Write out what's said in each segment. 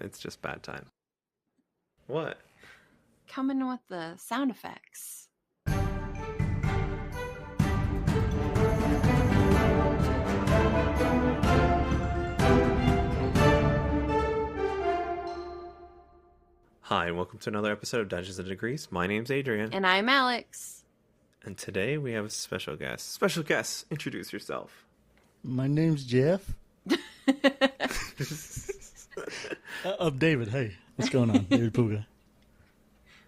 It's just bad time. What? Coming with the sound effects. Hi, and welcome to another episode of Dungeons & Degrees. My name's Adrian. And I'm Alex. And today we have a special guest. Special guest, introduce yourself. My name's Jeff. David, hey. What's going on? David Puga.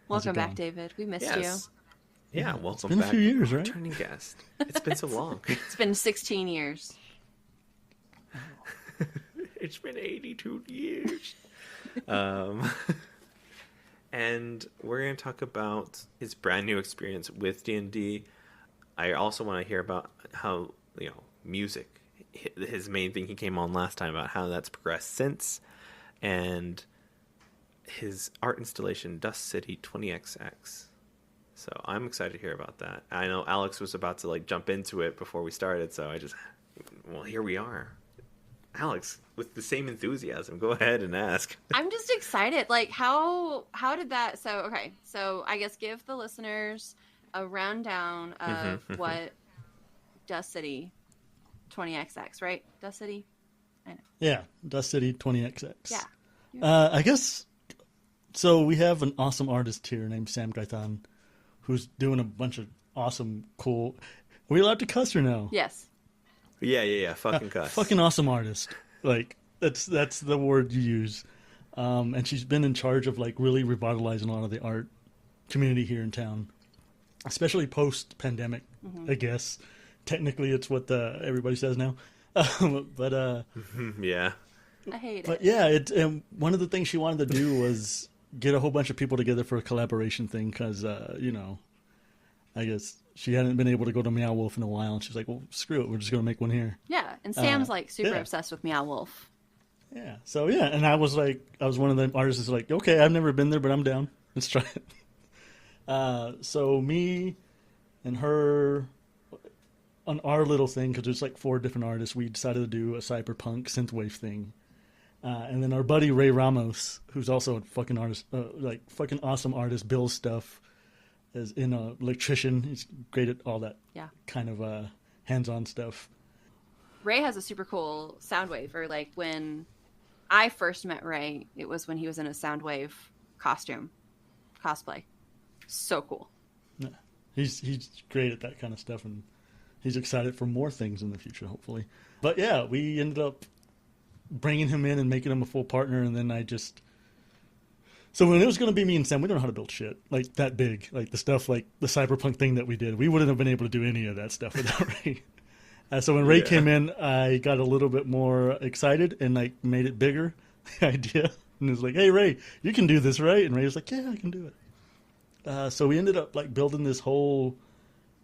Welcome back, David. We missed you. Yeah, welcome been back. A few years, right? Returning guest. It's been so long. It's been 16 years. It's been 82 years. And we're going to talk about his brand new experience with D&D. I also want to hear about how, music, his main thing he came on last time, about how that's progressed since, and his art installation, Dust City 20XX. So I'm excited to hear about that. I know Alex was about to jump into it before we started, so here we are. Alex, with the same enthusiasm, go ahead and ask. I'm just excited. How did that... So I guess give the listeners a rundown of what Dust City 20XX, right? Dust City? I know. Yeah, Dust City 20XX. Yeah. I guess... So we have an awesome artist here named Sam Gaithan, who's doing a bunch of awesome, cool... Are we allowed to cuss or no? Yes. Yeah. Fucking cuss. Fucking awesome artist. That's the word you use. And she's been in charge of really revitalizing a lot of the art community here in town, especially post-pandemic. I guess technically it's what everybody says now. But yeah. I hate it. But yeah, one of the things she wanted to do was get a whole bunch of people together for a collaboration thing because I guess she hadn't been able to go to Meow Wolf in a while, and she's like, well, screw it, we're just going to make one here. Yeah, and Sam's super obsessed with Meow Wolf. Yeah, so yeah, and I was one of the artists that's like, okay, I've never been there, but I'm down. Let's try it. So me and her, on our little thing, because there's 4 different artists, we decided to do a cyberpunk synthwave thing. And then our buddy Ray Ramos, who's also a fucking artist, fucking awesome artist, builds stuff. As in an electrician, he's great at all that kind of hands-on stuff. Ray has a super cool Soundwave, or when I first met Ray, it was when he was in a Soundwave cosplay. So cool. Yeah. He's great at that kind of stuff, and he's excited for more things in the future, hopefully. But yeah, we ended up bringing him in and making him a full partner, and then So when it was going to be me and Sam, we don't know how to build shit that big, the stuff the cyberpunk thing that we did. We wouldn't have been able to do any of that stuff without Ray. So when Ray came in, I got a little bit more excited and made it bigger, the idea. And it was like, hey Ray, you can do this, right? And Ray was like, yeah, I can do it. So we ended up building this whole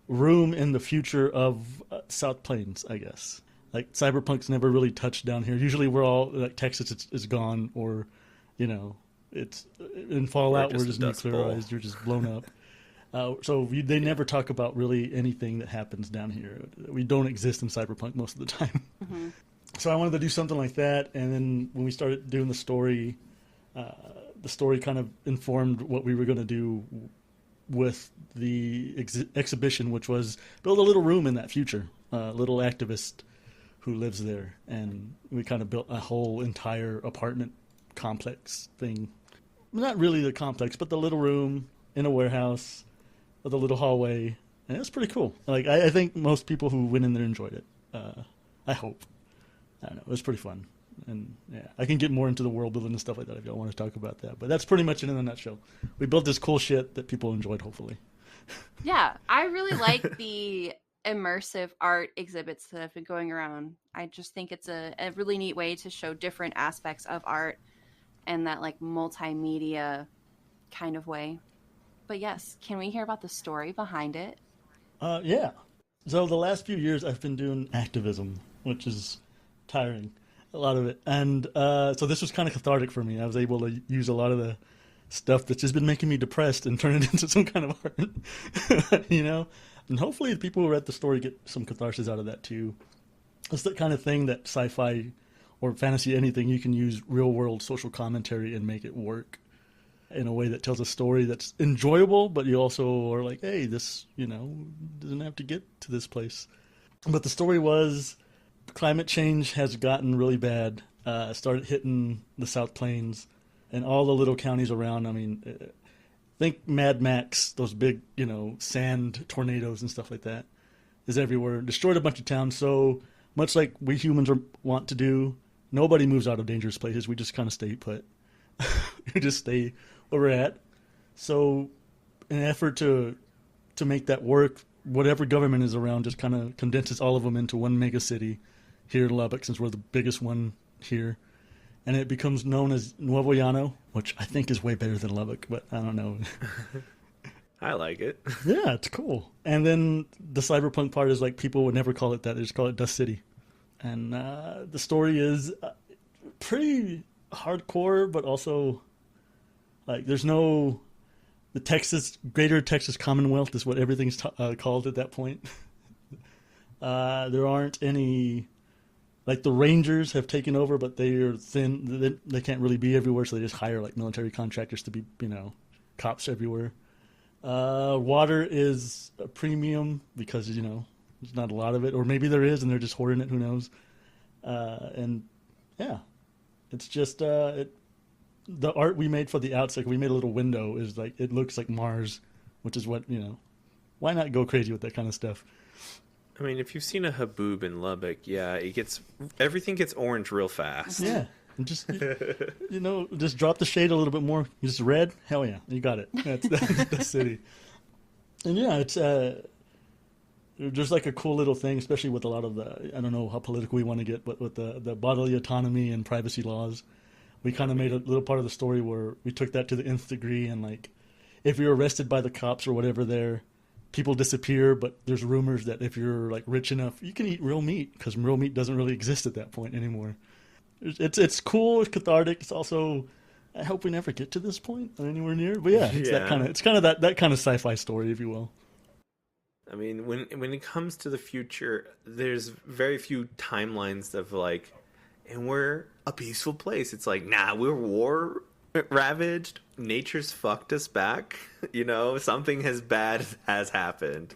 room in the future of South Plains, I guess. Cyberpunk's never really touched down here. Usually we're all Texas is gone, or it's in Fallout, we're just nuclearized, you're just blown up. So they never talk about really anything that happens down here. We don't exist in cyberpunk most of the time. Mm-hmm. So I wanted to do something like that, and then when we started doing the story kind of informed what we were going to do with the exhibition, which was build a little room in that future, a little activist who lives there, and we kind of built a whole entire apartment complex thing. Not really the complex, but the little room in a warehouse with a little hallway, and it was pretty cool. I think most people who went in there enjoyed it. I hope. I don't know. It was pretty fun, and yeah, I can get more into the world building and stuff like that if y'all want to talk about that. But that's pretty much it in a nutshell. We built this cool shit that people enjoyed, hopefully. Yeah, I really like the immersive art exhibits that have been going around. I just think it's a really neat way to show different aspects of art and that multimedia kind of way. But yes, can we hear about the story behind it? Yeah. So the last few years I've been doing activism, which is tiring, a lot of it. And so this was kind of cathartic for me. I was able to use a lot of the stuff that's just been making me depressed and turn it into some kind of art, And hopefully the people who read the story get some catharsis out of that too. It's the kind of thing that sci-fi or fantasy anything, you can use real world social commentary and make it work in a way that tells a story that's enjoyable, but you also are like, hey, this, doesn't have to get to this place. But the story was climate change has gotten really bad, started hitting the South Plains and all the little counties around. I mean, think Mad Max, those big, sand tornadoes and stuff like that is everywhere. Destroyed a bunch of towns. So much like we humans want to do, nobody moves out of dangerous places. We just kind of stay put. We just stay where we're at. So in an effort to make that work, whatever government is around just kind of condenses all of them into one mega city here in Lubbock, since we're the biggest one here. And it becomes known as Nuevo Llano, which I think is way better than Lubbock, but I don't know. I like it. Yeah, it's cool. And then the cyberpunk part is like people would never call it that. They just call it Dust City. And the story is pretty hardcore, but also like there's no... The Greater Texas Commonwealth is what everything's called at that point. There aren't any... Like the Rangers have taken over, but they are thin. They can't really be everywhere, so they just hire like military contractors to be, cops everywhere. Water is a premium because, there's not a lot of it. Or maybe there is and they're just hoarding it, who knows. And yeah, it's just the art we made for the outside, we made a little window, is like, it looks like Mars, which is what, why not go crazy with that kind of stuff? I mean, if you've seen a haboob in Lubbock, yeah, everything gets orange real fast. Yeah. And just, just drop the shade a little bit more. Just red? Hell yeah. You got it. That's the city. And yeah, it's just like a cool little thing, especially with a lot of the, I don't know how political we want to get, but with the bodily autonomy and privacy laws. We kind of made a little part of the story where we took that to the nth degree, and like, if you're arrested by the cops or whatever there, people disappear, but there's rumors that if you're like rich enough, you can eat real meat, because real meat doesn't really exist at that point anymore. It's cool, it's cathartic. It's also, I hope we never get to this point or anywhere near. But yeah, it's that kind of that kind of sci-fi story, if you will. I mean, when it comes to the future, there's very few timelines of like, and we're a peaceful place. It's like, nah, we're war ravaged. Nature's fucked us back. Something as bad has happened.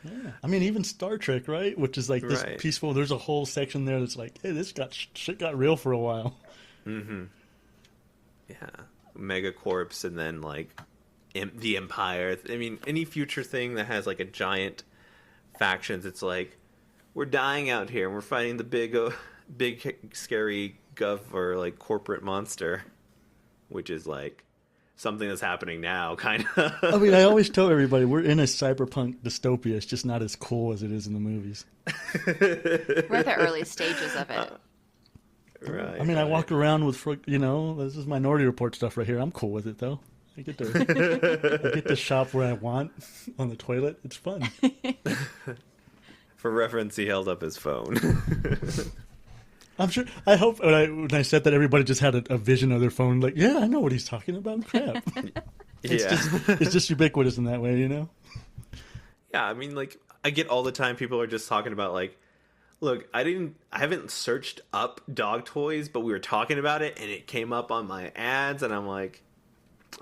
Yeah. I mean, even Star Trek, right? Which is like this right. Peaceful. There's a whole section there that's like, hey, shit got real for a while. Mm-hmm. Yeah. Megacorps, and then like the Empire. I mean, any future thing that has like a giant factions, it's like, we're dying out here and we're fighting the big scary gov or like corporate monster, which is like something that's happening now, kind of. I mean, I always tell everybody we're in a cyberpunk dystopia. It's just not as cool as it is in the movies. We're at the early stages of it. Right. I mean, I walk around with, this is Minority Report stuff right here. I'm cool with it, though. I get to shop where I want on the toilet. It's fun. For reference, he held up his phone. I'm sure. I hope when I said that, everybody just had a vision of their phone. Like, yeah, I know what he's talking about. Crap. It's just ubiquitous in that way, Yeah, I mean, like, I get all the time people are just talking about like, look, I haven't searched up dog toys, but we were talking about it and it came up on my ads, and I'm like,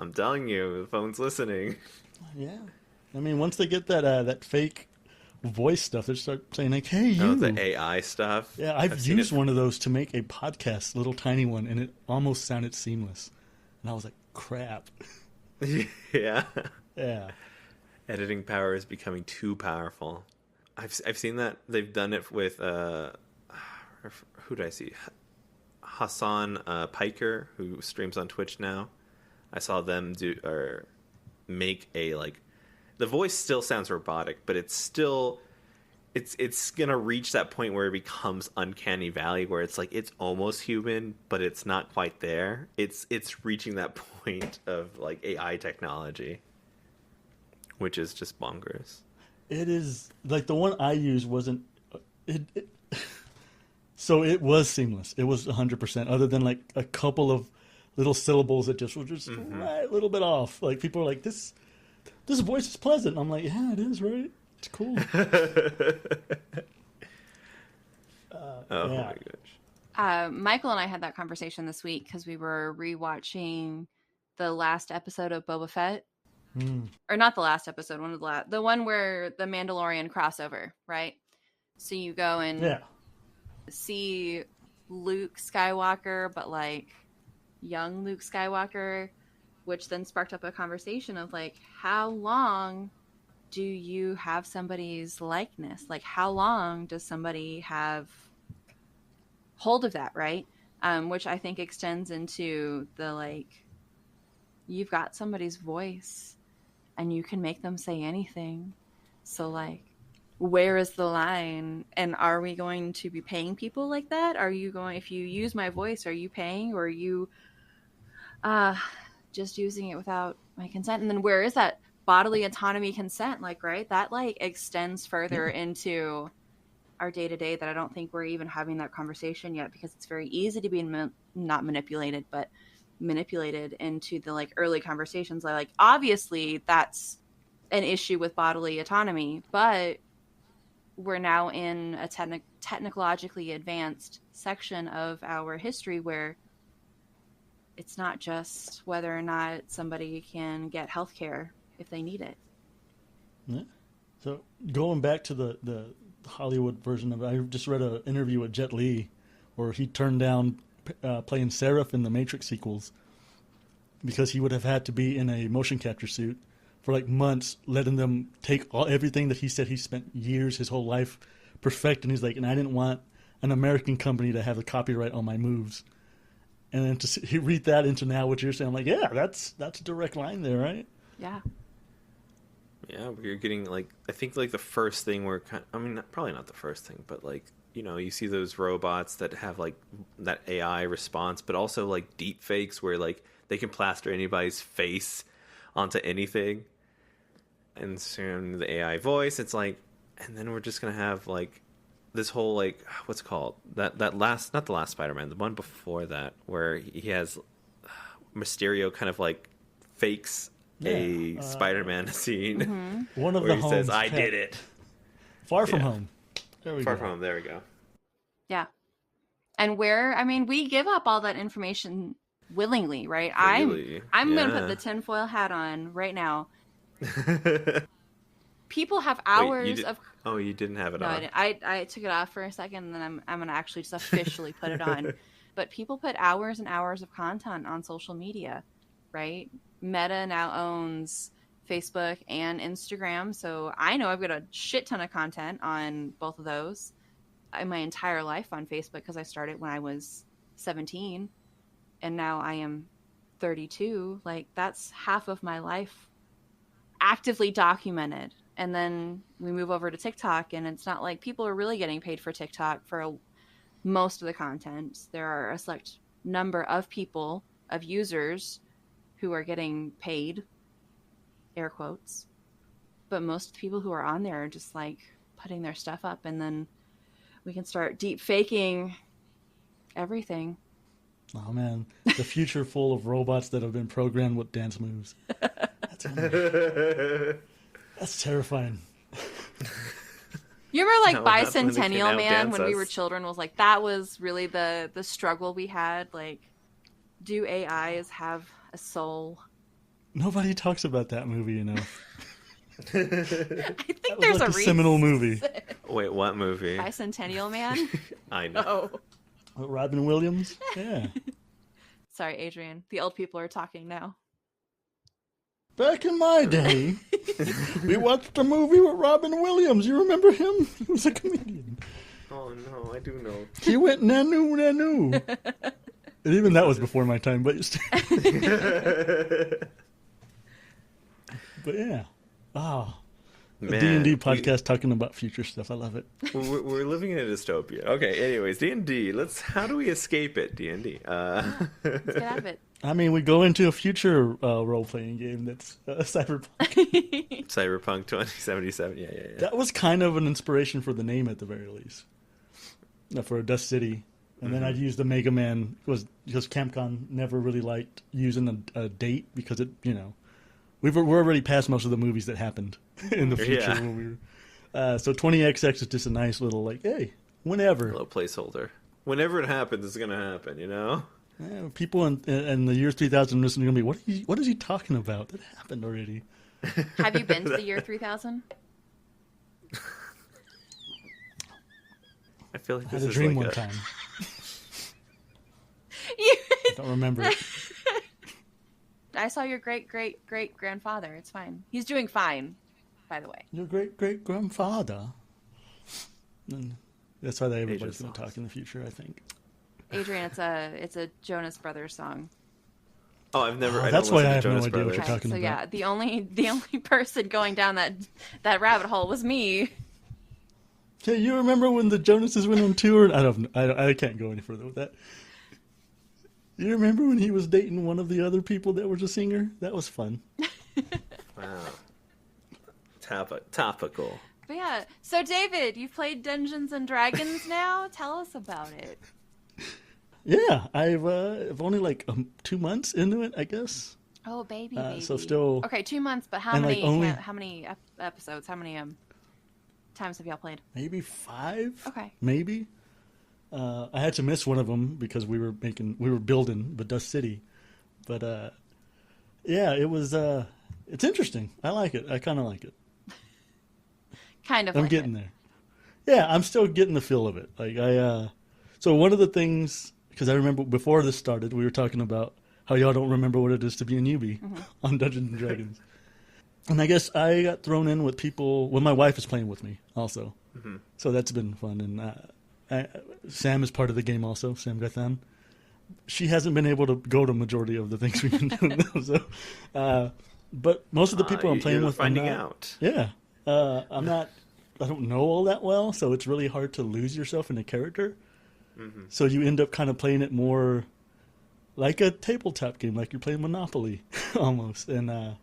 I'm telling you, the phone's listening. Yeah. I mean, once they get that fake voice stuff, they start saying like, hey, you. Oh, the AI stuff. Yeah, I've used one of those to make a podcast, little tiny one, and it almost sounded seamless. And I was like, crap. Yeah. Yeah. Editing power is becoming too powerful. I've seen that they've done it with who did I see? Hassan Piker, who streams on Twitch now. I saw them make a like, the voice still sounds robotic, but it's still it's gonna reach that point where it becomes uncanny valley, where it's like it's almost human, but it's not quite there. It's reaching that point of like AI technology, which is just bonkers. It is like the one I used wasn't so it was seamless. It was 100%, other than like a couple of little syllables that just were just right, a little bit off. Like people are like, this voice is pleasant. I'm like, yeah, it is, right? It's cool. Oh yeah. my gosh. Michael and I had that conversation this week because we were rewatching the last episode of Boba Fett. Or not the last episode, the one where the Mandalorian crossover, right? So you go and see Luke Skywalker, but like young Luke Skywalker, which then sparked up a conversation of like, how long do you have somebody's likeness? Like, how long does somebody have hold of that, right? Which I think extends into the like, you've got somebody's voice and you can make them say anything. So like, where is the line? And are we going to be paying people like that? Are you going, if you use my voice, are you paying, or are you just using it without my consent? And then where is that bodily autonomy consent? Like, right, that like extends further into our day-to-day that I don't think we're even having that conversation yet, because it's very easy to be not manipulated, but manipulated into the like early conversations. Like obviously that's an issue with bodily autonomy, but we're now in a technologically advanced section of our history where it's not just whether or not somebody can get healthcare if they need it. Yeah. So going back to the Hollywood version of it, I just read an interview with Jet Li where he turned down playing Seraph in the Matrix sequels because he would have had to be in a motion capture suit for like months, letting them take everything that he said he spent years, his whole life perfecting. He's like, and I didn't want an American company to have the copyright on my moves. And then to read that into now what you're saying, I'm like, yeah, that's a direct line there, right? Yeah. Yeah, we're getting like, I think like the first thing we're probably not the first thing, but like, you know, you see those robots that have like that AI response, but also like deep fakes where like they can plaster anybody's face onto anything. And soon the AI voice, it's like, and then we're just going to have like this whole like, what's it called? That last, not the last Spider-Man, the one before that, where he has Mysterio kind of like fakes a Spider-Man scene. Mm-hmm. One of where the he homes says, I did it. Far From Home. Far From Home, there we go. Yeah. And we give up all that information willingly, right? Really? I'm going to put the tinfoil hat on right now. People have hours of... Oh, you didn't have it on. No, I took it off for a second, and then I'm going to actually just officially put it on. But people put hours and hours of content on social media, right? Meta now owns Facebook and Instagram, so I know I've got a shit ton of content on both of those. My entire life on Facebook, because I started when I was 17, and now I am 32. Like, that's half of my life actively documented. And then we move over to TikTok, and it's not like people are really getting paid for TikTok for most of the content. There are a select number of people, of users, who are getting paid, air quotes. But most people who are on there are just like putting their stuff up, and then we can start deep faking everything. Oh man, the future full of robots that have been programmed with dance moves. That's terrifying. You remember like Bicentennial Man when we were children was like, that was really the struggle we had. Like, do AIs have a soul? Nobody talks about that movie enough. I think there's like a a seminal movie. Wait, what movie? Bicentennial Man? I know. With Robin Williams? Yeah. Sorry, Adrian. The old people are talking now. Back in my day, we watched a movie with Robin Williams. You remember him? He was a comedian. Oh, no, I do know. He went nanu, nanu. And even that was before my time, but but yeah. Oh. A D&D podcast talking about future stuff. I love it. We're living in a dystopia. Okay, anyways, D&D. How do we escape it, D&D? Let's get out of it. I mean, we go into a future role-playing game that's Cyberpunk. Cyberpunk 2077, yeah. That was kind of an inspiration for the name at the very least. For Dust City. And then I'd use the Mega Man, because Capcom never really liked using a date, because it, we're already past most of the movies that happened in the future. Yeah. When so 20XX is just a nice little, like, hey, whenever. A little placeholder. Whenever it happens, it's gonna happen. Yeah, people in the year 3000 are going to be, what is he talking about? That happened already. Have you been to the year 3000? I feel like I this had a is dream like one time. I don't remember it. I saw your great-great-great-grandfather. It's fine. He's doing fine, by the way. Your great-great-grandfather. And that's why everybody's Asian going to talk in the future, I think. Adrian, it's a Jonas Brothers song. Oh, I've never. I that's don't why listen I to have Jonas no idea what Brothers. you're talking so about. yeah, the only person going down that rabbit hole was me. Hey, you remember when the Jonases went on tour? I can't go any further with that. You remember when he was dating one of the other people that was a singer? That was fun. Wow. Topical. But yeah, so David, you've played Dungeons and Dragons now. Tell us about it. Yeah, I've only like 2 months into it, I guess. Oh, baby. So still. Okay, 2 months, but how And, many? like, How many episodes? How many times have y'all played? Maybe 5. Okay. Maybe. I had to miss one of them because we were building the Dust City, but yeah, it was. It's interesting. I like it. I kind of like it. Kind of. I'm like getting it. there. Yeah, I'm still getting the feel of it. Like so one of the things, because I remember before this started, we were talking about how y'all don't remember what it is to be a newbie on Dungeons and Dragons, and I guess I got thrown in with people. Well, my wife is playing with me also, so that's been fun. And Sam is part of the game also. Sam Gathan. She hasn't been able to go to majority of the things we've been doing. So, but most of the people I'm playing you're with, finding out. Yeah, I'm not. I don't know all that well, so it's really hard to lose yourself in a character. So you end up kind of playing it more like a tabletop game, like you're playing Monopoly almost. And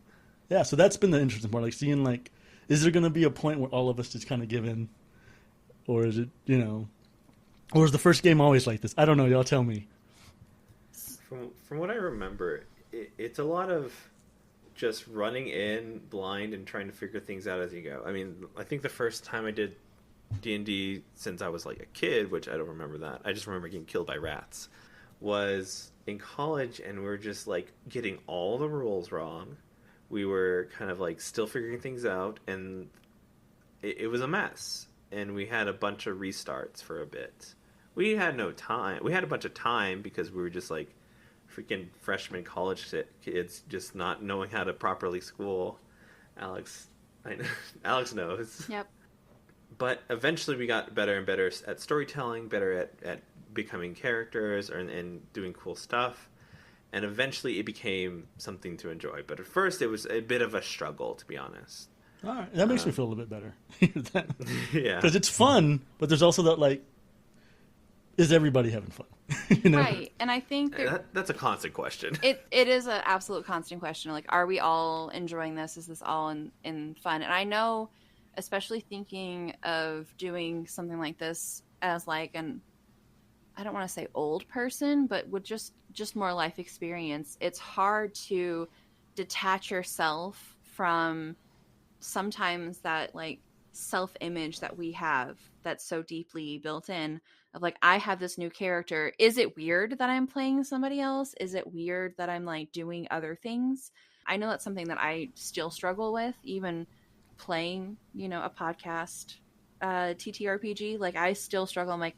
yeah, so that's been the interesting part, like seeing like, is there going to be a point where all of us just kind of give in, or is it, or is the first game always like this? I don't know. Y'all tell me. From what I remember, it's a lot of just running in blind and trying to figure things out as you go. I mean, I think the first time I did D&D since I was like a kid, which I don't remember that. I just remember getting killed by rats, was in college, and we were just like getting all the rules wrong. We were kind of like still figuring things out, and it was a mess. And we had a bunch of restarts for a bit. We had no time. We had a bunch of time because we were just like freaking freshman college kids, just not knowing how to properly school. Alex knows. Yep. But eventually we got better and better at storytelling, better at becoming characters and doing cool stuff. And eventually it became something to enjoy. But at first it was a bit of a struggle, to be honest. All right, that makes me feel a little bit better. Yeah. Because it's fun, but there's also that, like, is everybody having fun? Right, and I think that's a constant question. It is an absolute constant question. Like, are we all enjoying this? Is this all in fun? And I know, especially thinking of doing something like this as like I don't want to say old person, but with just more life experience, it's hard to detach yourself from sometimes that like self-image that we have that's so deeply built in of like, I have this new character. Is it weird that I'm playing somebody else? Is it weird that I'm like doing other things? I know that's something that I still struggle with, even playing, a podcast TTRPG. Like, I still struggle. I'm like,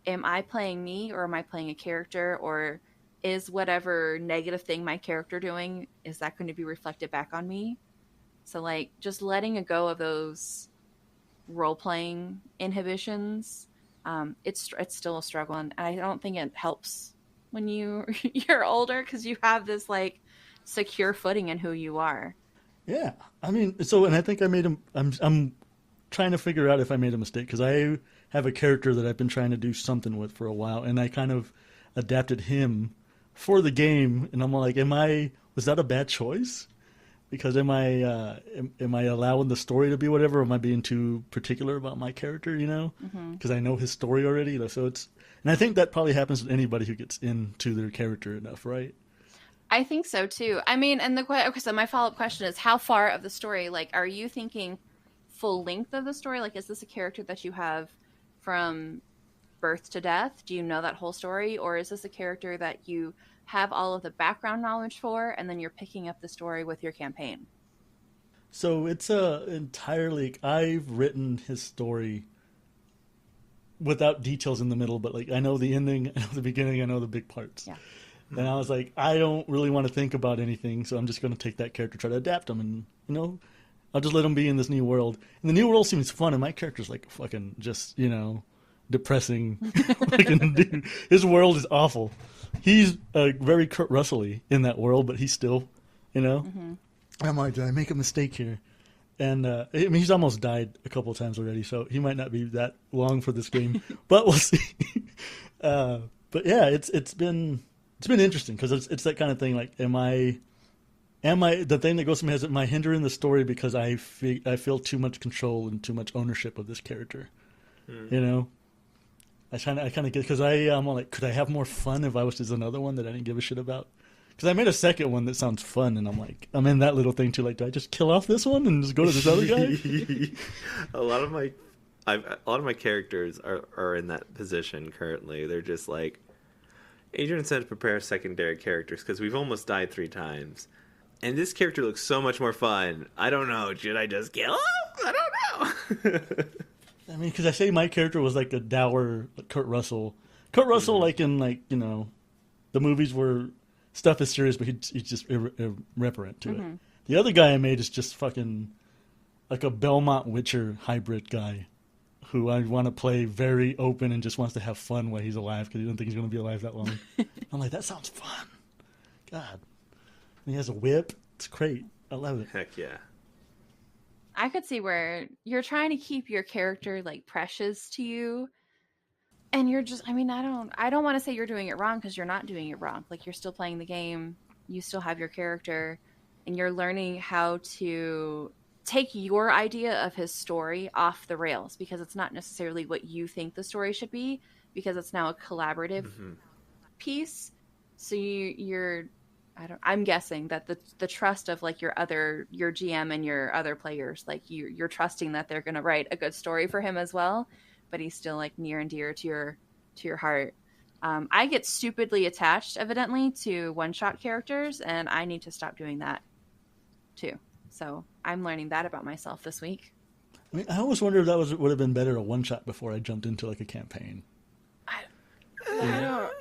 am I playing me, or am I playing a character, or is whatever negative thing my character doing, is that going to be reflected back on me? So like, just letting go of those role-playing inhibitions, it's still a struggle, and I don't think it helps when you're older, because you have this like secure footing in who you are. Yeah, I mean, and I think I made I'm trying to figure out if I made a mistake, because I have a character that I've been trying to do something with for a while, and I kind of adapted him for the game, and I'm like, was that a bad choice? Because am I allowing the story to be whatever? Or am I being too particular about my character? Because I know his story already. So and I think that probably happens to anybody who gets into their character enough, right? I think so too. I mean, and so my follow-up question is, how far of the story? Like, are you thinking full length of the story? Like, is this a character that you have from birth to death? Do you know that whole story? Or is this a character that you have all of the background knowledge for, and then you're picking up the story with your campaign? So it's entirely, I've written his story without details in the middle, but like I know the ending, I know the beginning, I know the big parts. Yeah. And I was like, I don't really want to think about anything, so I'm just going to take that character, try to adapt him, and I'll just let him be in this new world. And the new world seems fun, and my character's like fucking just depressing fucking dude. His world is awful. He's very Kurt Russell-y in that world, but he's still, Mm-hmm. I'm like, did I make a mistake here? And I mean, he's almost died a couple of times already, so he might not be that long for this game, but we'll see. But yeah, it's been interesting because it's that kind of thing. Like, am I the thing that goes to me is, am I hindering the story because I feel too much control and too much ownership of this character? I kind of get, because I'm like, could I have more fun if I was just another one that I didn't give a shit about? Because I made a second one that sounds fun, and I'm like, I'm in that little thing too. Like, do I just kill off this one and just go to this other guy? a lot of my characters are in that position currently. They're just like, Adrian said to prepare secondary characters because we've almost died 3 times, and this character looks so much more fun. I don't know. Should I just kill him? I don't know. I mean, because I say my character was like a dour Kurt Russell. Kurt Russell, like in the movies where stuff is serious, but he's just irreverent to it. The other guy I made is just fucking like a Belmont Witcher hybrid guy who I want to play very open and just wants to have fun while he's alive because he doesn't think he's going to be alive that long. I'm like, that sounds fun. God. And he has a whip. It's great. I love it. Heck yeah. I could see where you're trying to keep your character like precious to you. And you're just, I mean, I don't want to say you're doing it wrong, because you're not doing it wrong. Like, you're still playing the game. You still have your character, and you're learning how to take your idea of his story off the rails, because it's not necessarily what you think the story should be, because it's now a collaborative piece. So I'm guessing that the trust of like your GM and your other players, like you're trusting that they're going to write a good story for him as well, but he's still like near and dear to your heart. I get stupidly attached, evidently, to one-shot characters, and I need to stop doing that too. So I'm learning that about myself this week. I mean, I always wonder if that would have been better a one-shot before I jumped into like a campaign. I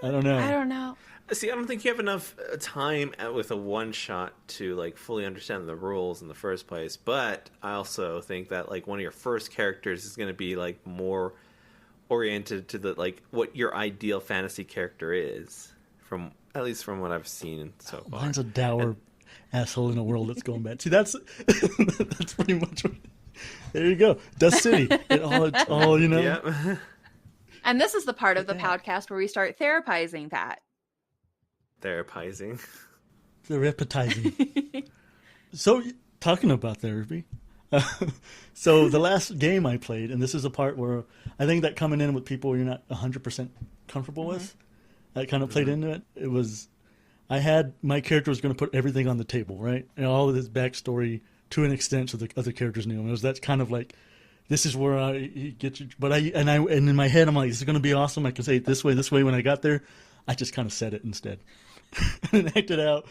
don't know. See, I don't think you have enough time with a one-shot to like fully understand the rules in the first place. But I also think that like one of your first characters is going to be like more oriented to the like what your ideal fantasy character is, at least from what I've seen so far. Mine's a dour asshole in a world that's going bad. See, that's pretty much what, there you go. Dust City. It's all Yeah. And this is the part of the podcast where we start therapizing that. Therapizing. So, talking about therapy. So, the last game I played, and this is a part where I think that coming in with people you're not 100% comfortable with, that kind of played into it. It was, my character was going to put everything on the table, right? And all of his backstory to an extent so the other characters knew him. It was that kind of like, this is where he gets you. But and in my head, I'm like, this is going to be awesome. I can say it this way. When I got there, I just kind of said it instead. And acted out.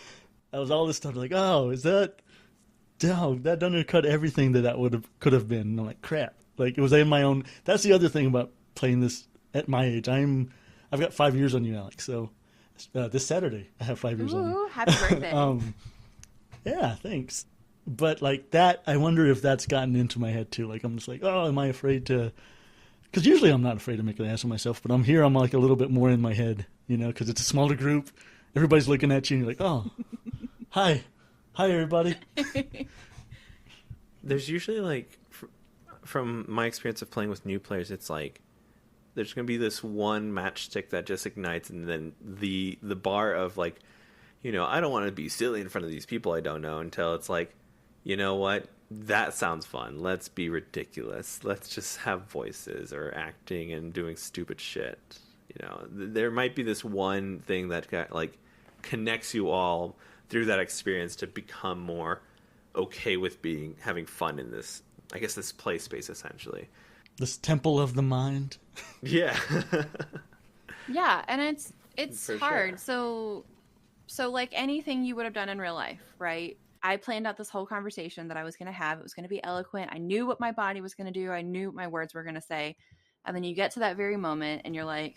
I was all this stuff like, oh, is that? No, that undercut everything that could have been. And I'm like, crap. Like, it was in my own. That's the other thing about playing this at my age. I've got 5 years on you, Alex. So this Saturday, I have 5 years on you. Happy birthday. Yeah, thanks. But like that, I wonder if that's gotten into my head too. Like, I'm just like, oh, am I afraid to? Because usually I'm not afraid to make an ass of myself, but I'm like a little bit more in my head, because it's a smaller group. Everybody's looking at you, and you're like, oh, hi, everybody. There's usually like, from my experience of playing with new players, it's like there's going to be this one matchstick that just ignites, and then the bar of like, I don't want to be silly in front of these people I don't know, until it's like, you know what? That sounds fun. Let's be ridiculous. Let's just have voices or acting and doing stupid shit. There might be this one thing that like connects you all through that experience to become more okay with having fun in this, I guess, this play space essentially. This temple of the mind. Yeah. Yeah, and it's For hard. sure. So like anything you would have done in real life, right? I planned out this whole conversation that I was going to have. It was going to be eloquent. I knew what my body was going to do. I knew what my words were going to say. And then you get to that very moment and you're like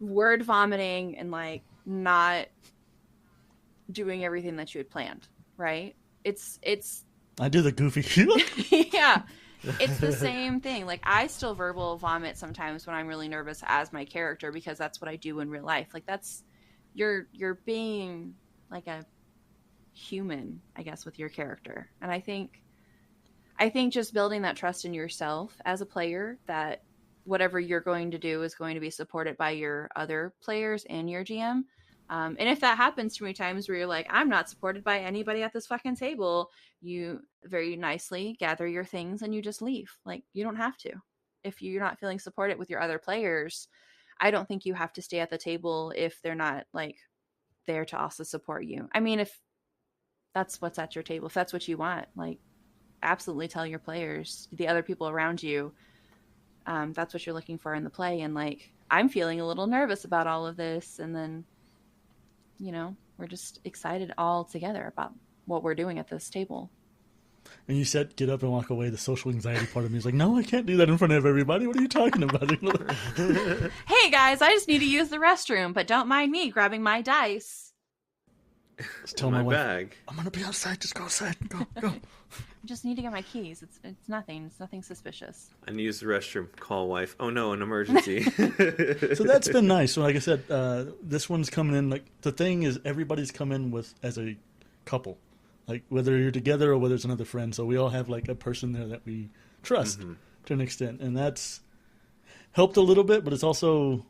word vomiting and like not doing everything that you had planned, right? It's I do the goofy. yeah. It's the same thing. Like I still verbal vomit sometimes when I'm really nervous as my character because that's what I do in real life. Like that's you're being like a human, I guess, with your character. And I think just building that trust in yourself as a player that whatever you're going to do is going to be supported by your other players and your GM. And if that happens too many times where you're like, I'm not supported by anybody at this fucking table, you very nicely gather your things and you just leave. Like, you don't have to. If you're not feeling supported with your other players, I don't think you have to stay at the table if they're not, like, there to also support you. I mean, if that's what's at your table, if that's what you want, like, absolutely tell your players, the other people around you, that's what you're looking for in the play. And, like, I'm feeling a little nervous about all of this. And then, you know, we're just excited all together about what we're doing at this table. And you said get up and walk away. The social anxiety part of me is like, no, I can't do that in front of everybody. What are you talking about? Hey guys, I just need to use the restroom, but don't mind me grabbing my dice. Just tell my wife, bag. I'm gonna be outside. Just go outside. Go. I just need to get my keys. It's nothing. It's nothing suspicious. I need to use the restroom. Call wife. Oh no, an emergency. So that's been nice. So like I said, this one's coming in. Like the thing is, everybody's come in with as a couple, like whether you're together or whether it's another friend. So we all have like a person there that we trust to an extent, and that's helped a little bit. But it's also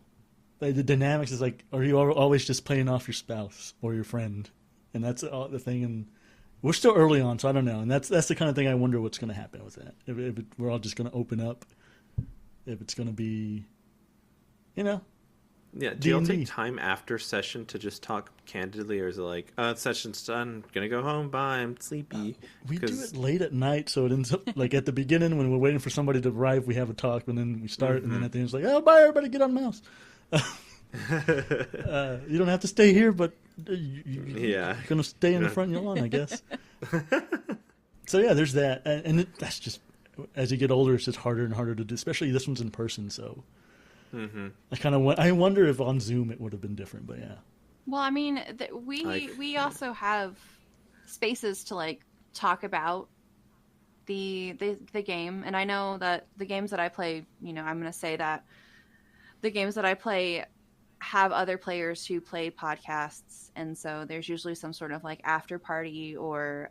like, the dynamics is like, are you always just playing off your spouse or your friend? And that's the thing. And we're still early on, so I don't know. And that's the kind of thing I wonder what's going to happen with that. If we're all just going to open up, if it's going to be, you know. Yeah, do y'all take time after session to just talk candidly, or is it like, session's done, gonna go home, bye, I'm sleepy? We do it late at night, so it ends up, like at the beginning when we're waiting for somebody to arrive, we have a talk, and then we start, and then at the end it's like, oh, bye, everybody, get on mouse. You don't have to stay here, but you're going to stay in the front of your lawn, I guess. So yeah, there's that. And that's just, as you get older, it's just harder and harder to do, especially this one's in person, so... I wonder if on Zoom it would have been different, but yeah. Well, I mean, we also have spaces to like talk about the game, and I know that the games that I play, you know, I'm going to say that the games that I play have other players who play podcasts, and so there's usually some sort of like after party or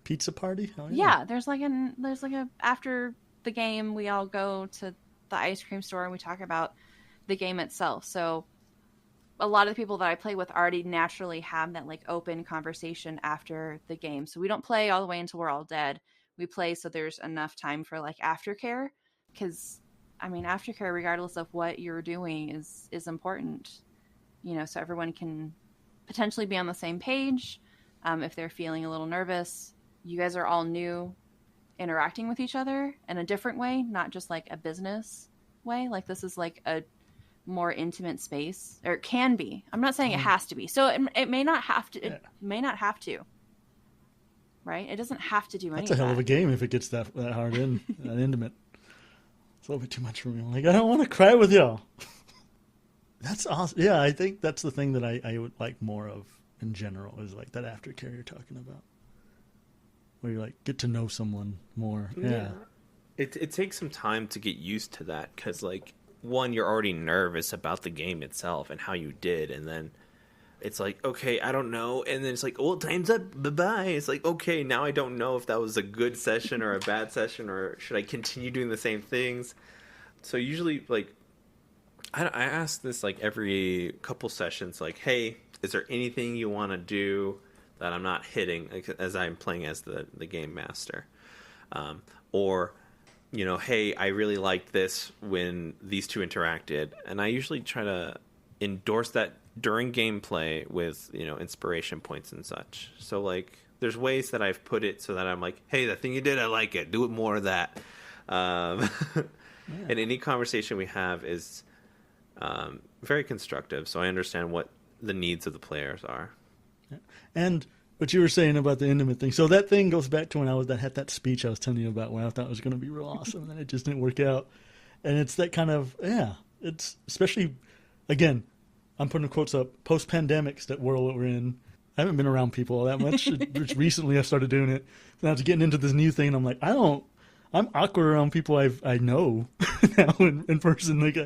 pizza party. Oh, yeah, there's like a after the game we all go to the ice cream store and we talk about the game itself. So a lot of the people that I play with already naturally have that like open conversation after the game. So we don't play all the way until we're all dead. We play so there's enough time for like aftercare, because I mean aftercare, regardless of what you're doing, is important, you know, so everyone can potentially be on the same page. If they're feeling a little nervous, you guys are all new, interacting with each other in a different way, not just like a business way. Like this is like a more intimate space, or it can be. I'm not saying it has to be. So it may not have to. It may not have to. Right? It doesn't have to do anything. That's a hell of a game if it gets that hard in, that intimate. It's a little bit too much for me. I'm like, I don't want to cry with y'all. That's awesome. Yeah, I think that's the thing that I would like more of in general, is like that aftercare you're talking about, where you like get to know someone more. Yeah. It takes some time to get used to that, because like, one, you're already nervous about the game itself and how you did, and then it's like, okay, I don't know, and then it's like, well, time's up, bye-bye. It's like, okay, now I don't know if that was a good session or a bad session, or should I continue doing the same things. So usually, like, I ask this like every couple sessions, like, hey, is there anything you want to do that I'm not hitting, like, as I'm playing as the game master, or, you know, hey, I really liked this when these two interacted, and I usually try to endorse that during gameplay with, you know, inspiration points and such. So like, there's ways that I've put it so that I'm like, hey, that thing you did, I like it, do it more of that. And any conversation we have is very constructive, so I understand what the needs of the players are. And what you were saying about the intimate thing. So that thing goes back to when I had that speech I was telling you about when I thought it was going to be real awesome, and then it just didn't work out. And it's that kind of, it's especially, again, I'm putting quotes up, post-pandemics, that world that we're in. I haven't been around people all that much. Just recently I started doing it. And I was getting into this new thing, and I'm like, I'm awkward around people I know now in person. Like,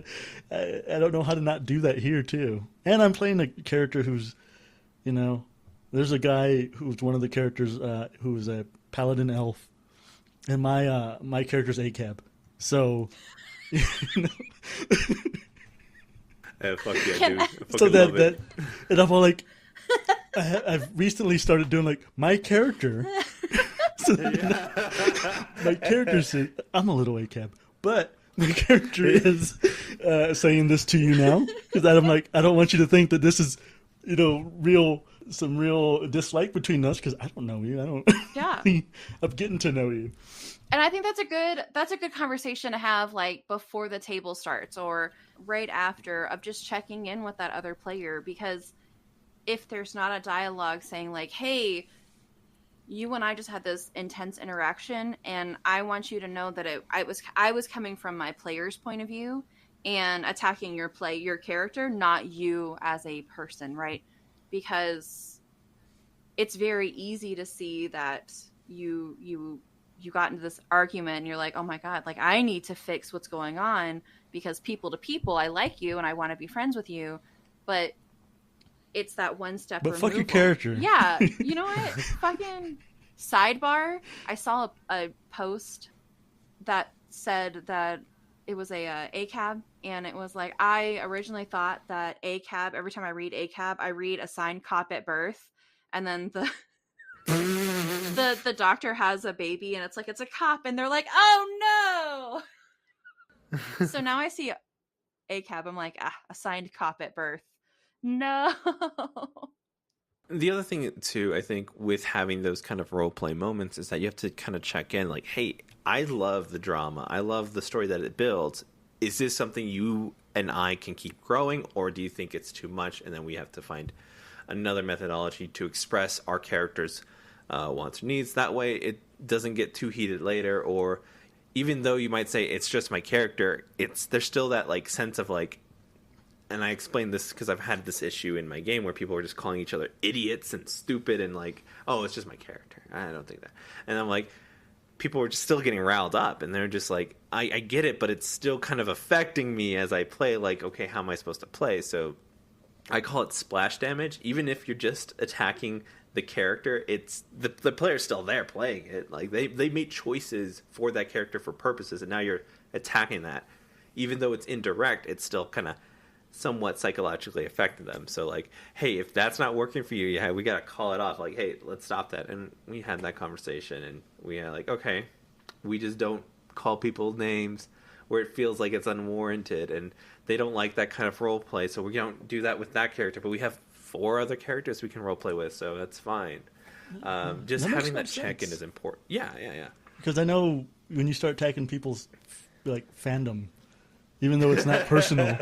I don't know how to not do that here, too. And I'm playing a character who's, there's a guy who's one of the characters who's a paladin elf, and my character's ACAB. So, fuck yeah, dude. So that, and I'm all like, I've recently started doing like my character. So my character says, I'm a little ACAB, but my character is saying this to you now because I'm like, I don't want you to think that this is, some real dislike between us because I don't know you. I'm getting to know you. And I think that's a good conversation to have, like, before the table starts or right after, of just checking in with that other player, because if there's not a dialogue saying like, hey, you and I just had this intense interaction, and I want you to know that I was coming from my player's point of view and attacking your character, not you as a person, right? Because it's very easy to see that you got into this argument and you're like, oh my God, like, I need to fix what's going on because people to people, I like you and I want to be friends with you, but it's that one step But removal. fuck your character. Yeah. You know what? Fucking sidebar. I saw a post that said that it was a ACAB, and it was like, I originally thought that ACAB, every time I read ACAB, I read assigned cop at birth, and then the doctor has a baby and it's like, it's a cop, and they're like, oh no. So now I see ACAB, I'm like, assigned cop at birth. No. The other thing too, I think, with having those kind of role play moments is that you have to kind of check in like, hey, I love the drama, I love the story that it builds. Is this something you and I can keep growing, or do you think it's too much? And then we have to find another methodology to express our characters' wants or needs. That way it doesn't get too heated later, or even though you might say it's just my character, there's still that like sense of like, and I explained this because I've had this issue in my game where people are just calling each other idiots and stupid and like, oh, it's just my character, I don't think that. And I'm like, people are just still getting riled up, and they're just like, I get it, but it's still kind of affecting me as I play. Like, okay, how am I supposed to play? So I call it splash damage. Even if you're just attacking the character, it's the player's still there playing it. Like, they made choices for that character for purposes, and now you're attacking that. Even though it's indirect, it's still kind of somewhat psychologically affected them. So like, hey, if that's not working for you, we gotta call it off. Like, hey, let's stop that. And we had that conversation, and we had like, okay, we just don't call people names where it feels like it's unwarranted, and they don't like that kind of role play, so we don't do that with that character, but we have 4 other characters we can role play with, so that's fine. Just having that check-in is important. Yeah. Because I know when you start attacking people's like fandom, even though it's not personal,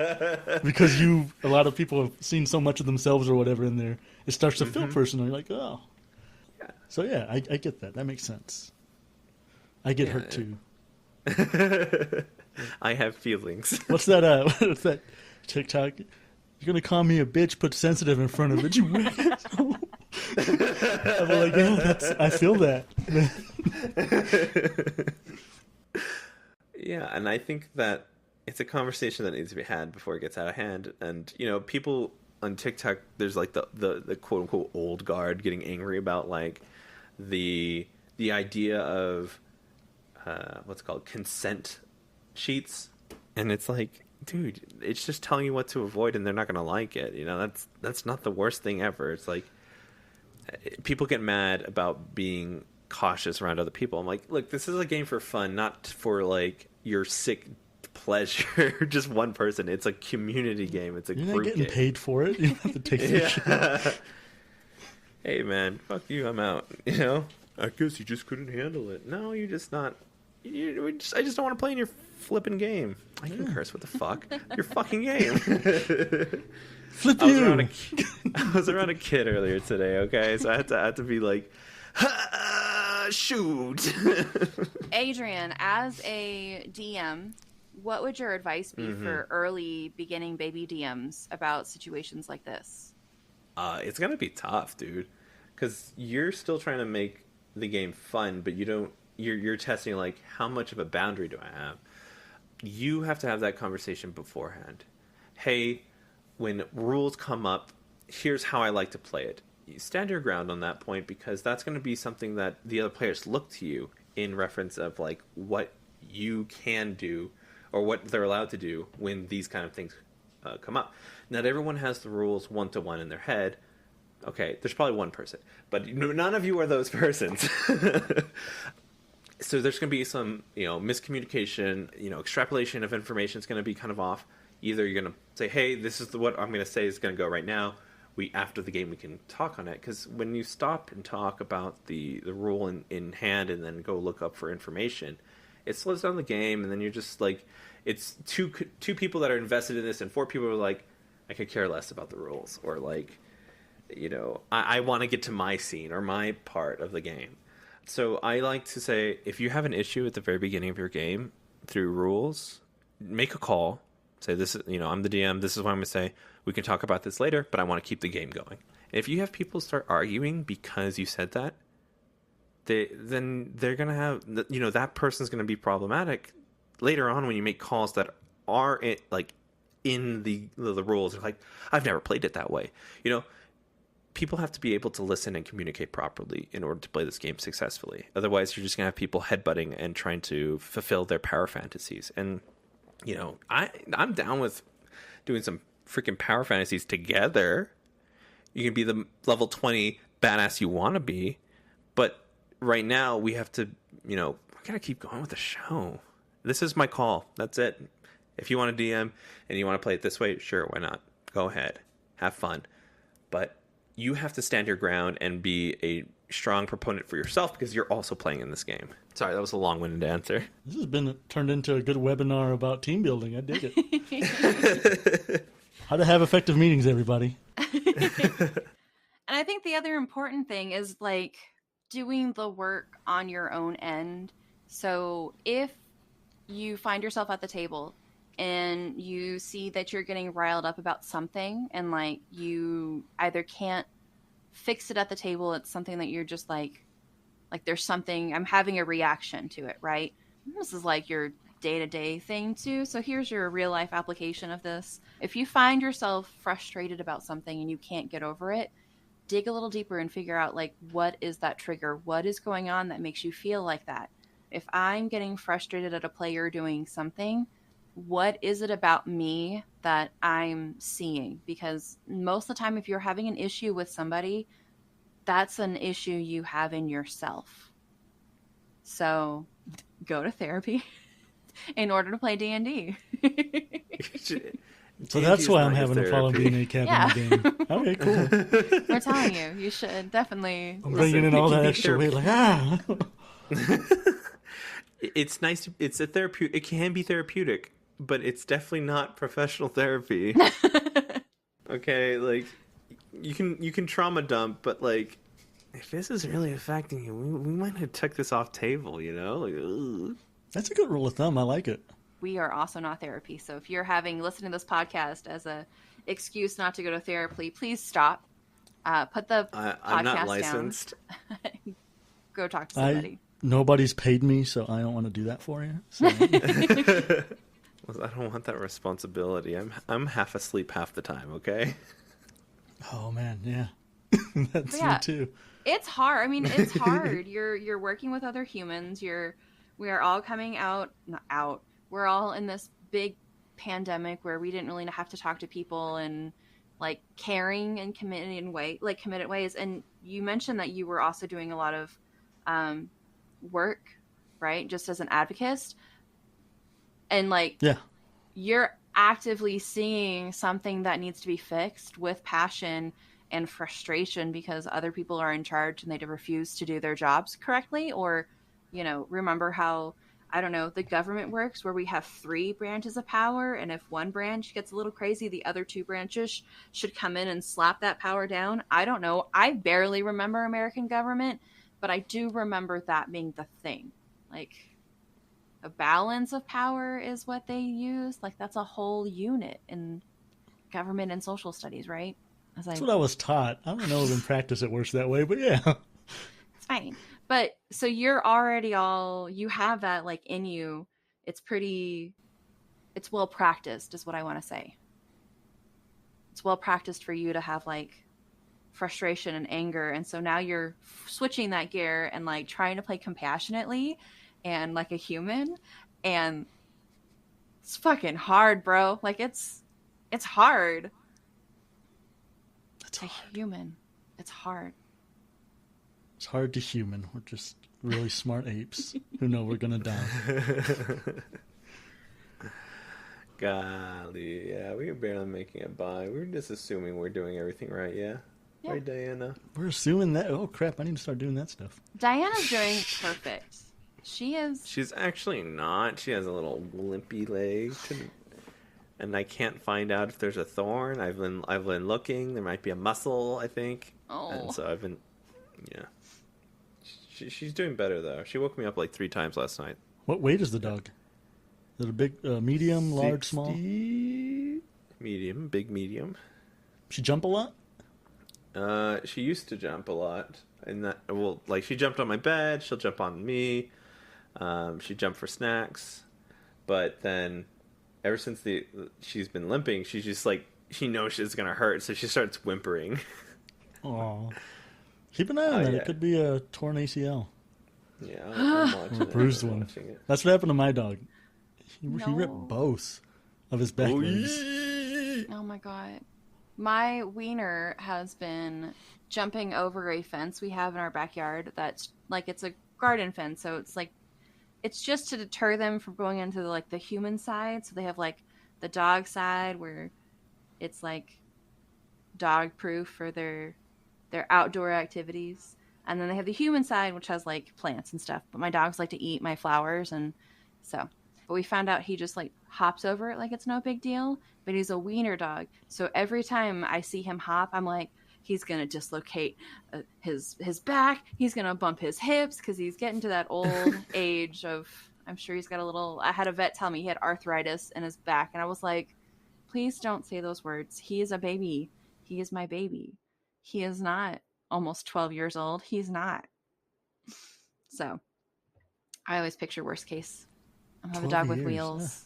because a lot of people have seen so much of themselves or whatever in there, it starts to feel personal. You're like, oh. Yeah. So yeah, I get that. That makes sense. I get hurt too. I have feelings. What's that? What's that TikTok? You're gonna call me a bitch? Put sensitive in front of it. You I'm like, yeah, I feel that. Yeah, and I think that it's a conversation that needs to be had before it gets out of hand. And people on TikTok, there's like the quote unquote old guard getting angry about like the idea of what's called consent sheets, and it's like, dude, it's just telling you what to avoid, and they're not gonna like it. That's not the worst thing ever. It's like, people get mad about being cautious around other people. I'm like, look, this is a game for fun, not for like your sick pleasure. Just one person. It's a community game. It's a You're group not getting game. paid for it. You don't have to take this shit. Hey man, fuck you, I'm out. I guess you just couldn't handle it. No, you're just not I just don't want to play in your flipping game. I can curse. What the fuck? Your fucking game. Flip I was, you. I was around a kid earlier today. Okay, so I had to be like, shoot. Adrian, as a DM, what would your advice be for early beginning baby DMs about situations like this? It's gonna be tough, dude, because you're still trying to make the game fun, but you don't. You're testing like how much of a boundary do I have? You have to have that conversation beforehand. Hey, when rules come up, here's how I like to play it. You stand your ground on that point because that's going to be something that the other players look to you in reference of like what you can do or what they're allowed to do when these kind of things come up. Not everyone has the rules one-to-one in their head. Okay, there's probably one person, but none of you are those persons. So there's going to be some, miscommunication, extrapolation of information is going to be kind of off. Either you're going to say, hey, this is what I'm going to say is going to go right now. After the game, we can talk on it. Because when you stop and talk about the rule in hand and then go look up for information, it slows down the game. And then you're just like, it's two people that are invested in this and 4 people are like, I could care less about the rules. Or like, I want to get to my scene or my part of the game. So I like to say, if you have an issue at the very beginning of your game through rules, make a call. Say, this is, I'm the DM. This is what I'm going to say. We can talk about this later, but I want to keep the game going. And if you have people start arguing because you said that, then they're going to have, that person's going to be problematic later on when you make calls that are in the rules. They're like, I've never played it that way. People have to be able to listen and communicate properly in order to play this game successfully. Otherwise, you're just going to have people headbutting and trying to fulfill their power fantasies. And, I'm down with doing some freaking power fantasies together. You can be the level 20 badass you want to be. But right now, we have to, we got to keep going with the show. This is my call. That's it. If you want to DM and you want to play it this way, sure, why not? Go ahead. Have fun. But you have to stand your ground and be a strong proponent for yourself because you're also playing in this game. Sorry, that was a long-winded answer. This has been turned into a good webinar about team building. I dig it. How to have effective meetings, everybody. And I think the other important thing is like doing the work on your own end. So if you find yourself at the table and you see that you're getting riled up about something and like you either can't fix it at the table, it's something that you're just like there's something, I'm having a reaction to it, right? This is like your day-to-day thing too. So here's your real life application of this. If you find yourself frustrated about something and you can't get over it, dig a little deeper and figure out like, what is that trigger? What is going on that makes you feel like that? If I'm getting frustrated at a player doing something, what is it about me that I'm seeing? Because most of the time, if you're having an issue with somebody, that's an issue you have in yourself. So go to therapy in order to play D&D. So that's why I'm having a Fallen DNA Academy game. Okay, cool. We're telling you, you should definitely. I'm bringing in all that extra weight, It's nice. It's a therapeutic. It can be therapeutic, but it's definitely not professional therapy. Okay, like you can trauma dump, but like if this is really affecting you, we might have took this off table. Like, ugh. That's a good rule of thumb. I like it. We are also not therapy, so if you're listening to this podcast as a excuse not to go to therapy, please stop. Put the podcast I'm not licensed. Down. Go talk to somebody. Nobody's paid me, so I don't want to do that for you. So. I don't want that responsibility. I'm half asleep half the time, okay? Oh man, yeah. That's me too. It's hard. I mean, it's hard. You're working with other humans. We are all coming out. We're all in this big pandemic where we didn't really have to talk to people and like caring and committed ways. And you mentioned that you were also doing a lot of work, right? Just as an advocate. And like, yeah, you're actively seeing something that needs to be fixed with passion and frustration because other people are in charge and they refuse to do their jobs correctly. Or, remember how I don't know, the government works, where we have 3 branches of power, and if one branch gets a little crazy, the other 2 branches should come in and slap that power down. I don't know. I barely remember American government, but I do remember that being the thing. Like, a balance of power is what they use. Like, that's a whole unit in government and social studies, right? That's what I was taught. I don't know if in practice it works that way, but yeah. It's fine. But so you're already you have that like in you. It's well practiced is what I want to say. It's well practiced for you to have like frustration and anger. And so now you're switching that gear and like trying to play compassionately and like a human. And it's fucking hard, bro. Like it's hard. It's a human. It's hard. It's hard to human. We're just really smart apes who know we're gonna die. Golly, yeah, we were barely making it by. We were just assuming we're doing everything right, yeah? Right, Diana? We're assuming that. Oh, crap, I need to start doing that stuff. Diana's doing perfect. She is. She's actually not. She has a little limpy leg. And I can't find out if there's a thorn. I've been looking. There might be a muscle, I think. Oh. And so I've been, yeah. She's doing better, though. She woke me up like 3 times last night. What weight is the dog? Is it a big, medium, large, small? Medium, big medium. She jump a lot? She used to jump a lot. And that, well, like she jumped on my bed. She'll jump on me. She jumped for snacks. But then, ever since she's been limping, she's just like, she knows it's gonna hurt, so she starts whimpering. Aw. Keep an eye on that. Yeah. It could be a torn ACL. Yeah, I'm watching or a bruised one. That's what happened to my dog. He ripped both of his back legs. Oh my god. My wiener has been jumping over a fence we have in our backyard that's like, it's a garden fence, so it's like, it's just to deter them from going into the human side. So they have like the dog side where it's like dog proof for their outdoor activities. And then they have the human side, which has like plants and stuff. But my dogs like to eat my flowers. And so, but we found out he just like hops over it like it's no big deal. But he's a wiener dog. So every time I see him hop, I'm like, he's going to dislocate his back. He's going to bump his hips because he's getting to that old age of, I'm sure he's got I had a vet tell me he had arthritis in his back. And I was like, please don't say those words. He is a baby. He is my baby. He is not almost 12 years old. He's not. So I always picture worst case. I have a dog with wheels.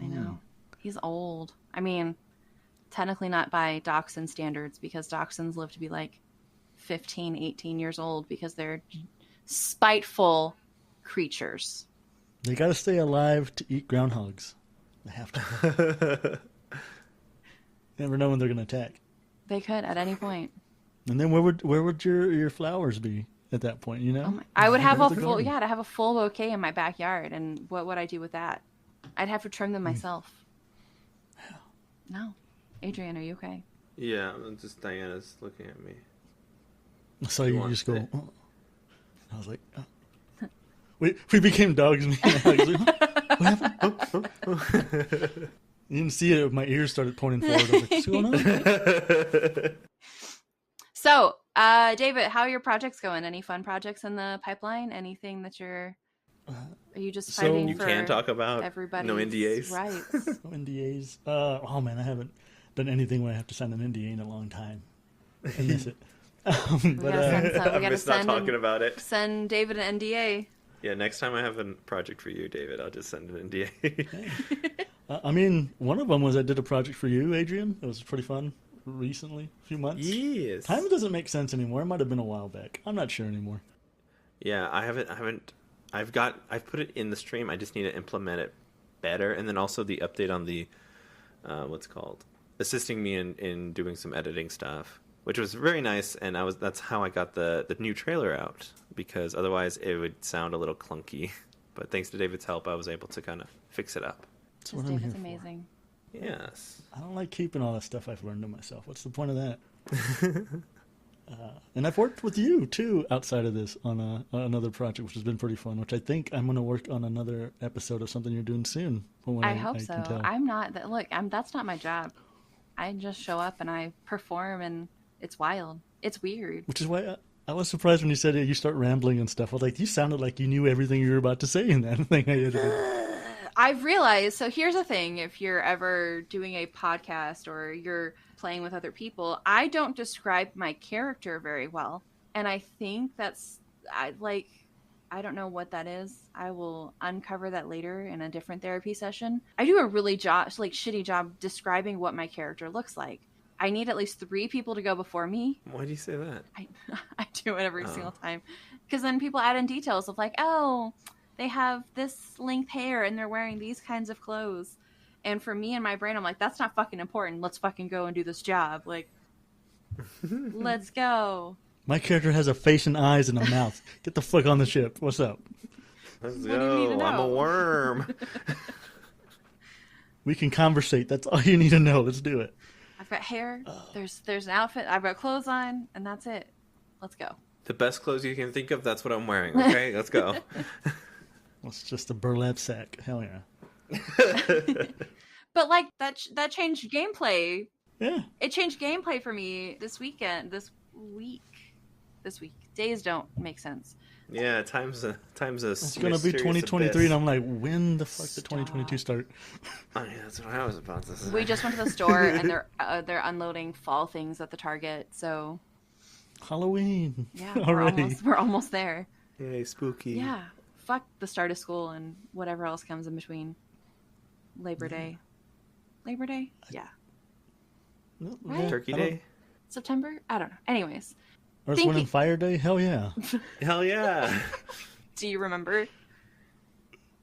I know. He's old. I mean, technically not by dachshund standards, because dachshunds live to be like 15, 18 years old because they're spiteful creatures. They got to stay alive to eat groundhogs. They have to. Never know when they're going to attack. They could at any point. And then where would your flowers be at that point, you know? I would have to have a full bouquet in my backyard, and what would I do with that? I'd have to trim them myself. No. Adrian, are you okay? Yeah, just Diana's looking at me. So you just go, oh. I was like, oh. we became dogs. Me and Alex. Like, what happened? You didn't see it. My ears started pointing forward. I was like, what's going on? So, David, how are your projects going? Any fun projects in the pipeline? Anything that are you just fighting you for can't talk about everybody's no NDAs? Rights? No NDAs. Oh man, I haven't done anything where I have to sign an NDA in a long time. I miss it. We gotta send not talking about it. Send David an NDA. Yeah, next time I have a project for you, David, I'll just send an NDA. I mean, one of them was I did a project for you, Adrian. It was pretty fun recently, a few months. Yes. Time doesn't make sense anymore. It might have been a while back. I'm not sure anymore. Yeah, I haven't. I've put it in the stream. I just need to implement it better, and then also the update on the what's called assisting me in doing some editing stuff, which was very nice. And that's how I got the new trailer out, because otherwise it would sound a little clunky. But thanks to David's help, I was able to kind of fix it up. That's what I'm here amazing. Yes. I don't like keeping all that stuff I've learned to myself. What's the point of that? And I've worked with you too outside of this on another project, which has been pretty fun. Which I think I'm going to work on another episode of something you're doing soon. From what I hope can so. tell. I'm not. Look, that's not my job. I just show up and I perform, and it's wild. It's weird. Which is why I was surprised when you said you start rambling and stuff. I was like, you sounded like you knew everything you were about to say in that thing I edited. I've realized, so here's the thing, if you're ever doing a podcast or you're playing with other people, I don't describe my character very well. And I think I don't know what that is. I will uncover that later in a different therapy session. I do a really shitty job describing what my character looks like. I need at least 3 people to go before me. Why do you say that? I do it every single time. Because then people add in details of like, oh, they have this length hair and they're wearing these kinds of clothes. And for me in my brain, I'm like, that's not fucking important. Let's fucking go and do this job. Like, let's go. My character has a face and eyes and a mouth. Get the fuck on the ship. What's up? Let's What do you need to go. I'm a know? worm. We can conversate. That's all you need to know. Let's do it. I've got hair. There's an outfit. I've got clothes on, and that's it. Let's go. The best clothes you can think of, that's what I'm wearing. Okay, let's go. It's just a burlap sack. Hell yeah. But like that changed gameplay. Yeah. It changed gameplay for me this week. Days don't make sense. Yeah, time's a It's going to be 2023, and I'm like, when the fuck did 2022 start? Oh yeah, that's what I was about to say. We just went to the store and they're unloading fall things at the Target. So Halloween. yeah, Already. we're almost there. Yay, spooky. Yeah, fuck the start of school and whatever else comes in between. Labor Day. Yeah. Right? Turkey I don't- Day. September? I don't know. Anyways, Earth, Wind, and Fire Day? Hell yeah. Hell yeah. do you remember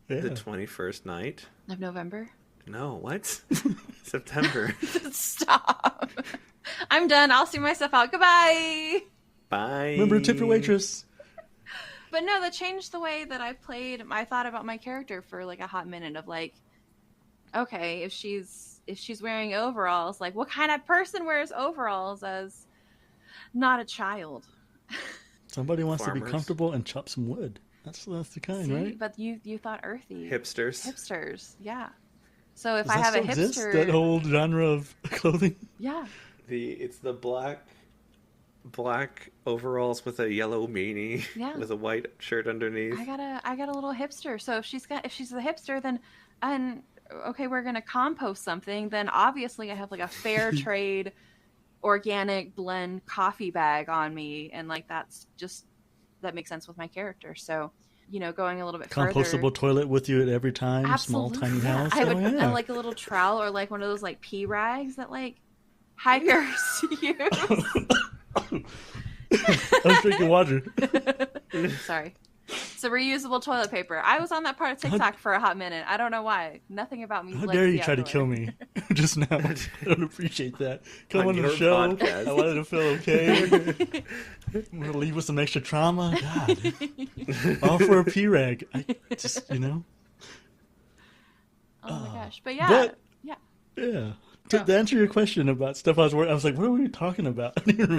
Yeah. The 21st night. of November? No, what? September. Stop. I'm done. I'll see myself out. Goodbye. Bye. Remember to tip your waitress. But no, that changed the way that I played. I thought about my character for like a hot minute of like, okay, if she's wearing overalls, like what kind of person wears overalls as not a child? Somebody wants to Farmers. be comfortable and chop some wood. That's the kind, See, right? but you thought earthy. Hipsters. Yeah. So if Does I that have a still exist, hipster, that whole genre of clothing? yeah. It's the black overalls with a yellow beanie Yeah. with a white shirt underneath. I got a little hipster. So if she's a hipster, then and okay, we're gonna compost something. Then obviously I have like a fair trade, organic blend coffee bag on me, and like that makes sense with my character. So going a little bit Compostable further. toilet with you at every time. Absolutely. Small tiny house. I would Oh, yeah. and like a little trowel or like one of those like pee rags that like hikers use. I was drinking water. Sorry. So reusable toilet paper. I was on that part of TikTok for a hot minute. I don't know why. Nothing about me. How likes dare the you try to outdoor. kill me just now? I don't appreciate that. Come On on the your show. podcast. I wanted to feel okay. I'm going to leave with some extra trauma. God. All for a P-rag. I just, Oh my gosh. But yeah. But- yeah. Yeah. To answer your question about stuff I was wearing, I was like, what were we talking about? I don't even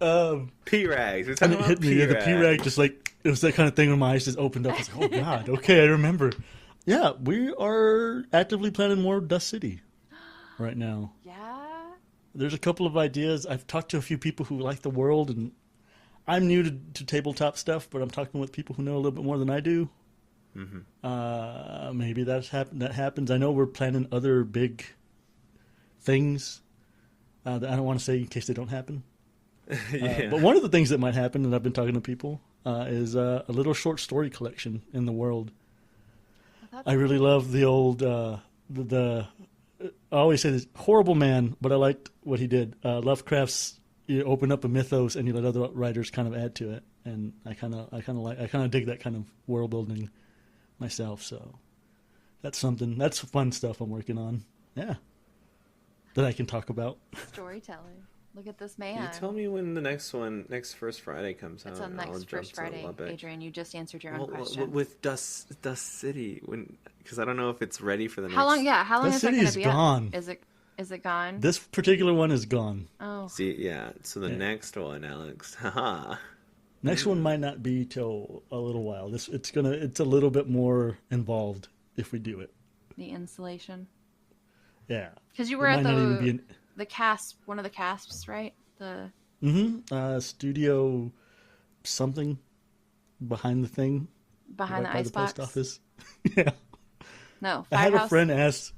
remember. P-rags. We're And talking it about hit me. The P-rag just like, it was that kind of thing when my eyes just opened up. I was like, oh God, okay, I remember. Yeah, we are actively planning more Dust City right now. Yeah. There's a couple of ideas. I've talked to a few people who like the world, and I'm new to tabletop stuff, but I'm talking with people who know a little bit more than I do. Mm-hmm. Maybe that happens. I know we're planning other big things that I don't want to say in case they don't happen. Yeah. But one of the things that might happen, and I've been talking to people, is a little short story collection in the world. I really love the old, I always say this, horrible man, but I liked what he did. Lovecraft's, you open up a mythos and you let other writers kind of add to it. And I kind of dig that kind of world building myself. So that's fun stuff I'm working on. Yeah. That I can talk about. Storytelling. Look at this man. You tell me when the next First Friday comes out. It's on and I'll next jump First to Friday. Lubbock. Adrian, you just answered your own Well, question. with Dust City, because I don't know if it's ready for the next. How long? Yeah, how long That is that city going to is be gone. up? Is it gone? This particular one is gone. Oh, See, yeah. So the Yeah. next one, Alex. Haha. Next one might not be till a little while. It's a little bit more involved if we do it. The installation. Yeah. Because you It were at might not even be the cast, one of the casps, right? The studio something behind the thing. behind Right the by the icebox. post office. Yeah. No, I had a firehouse. friend ask,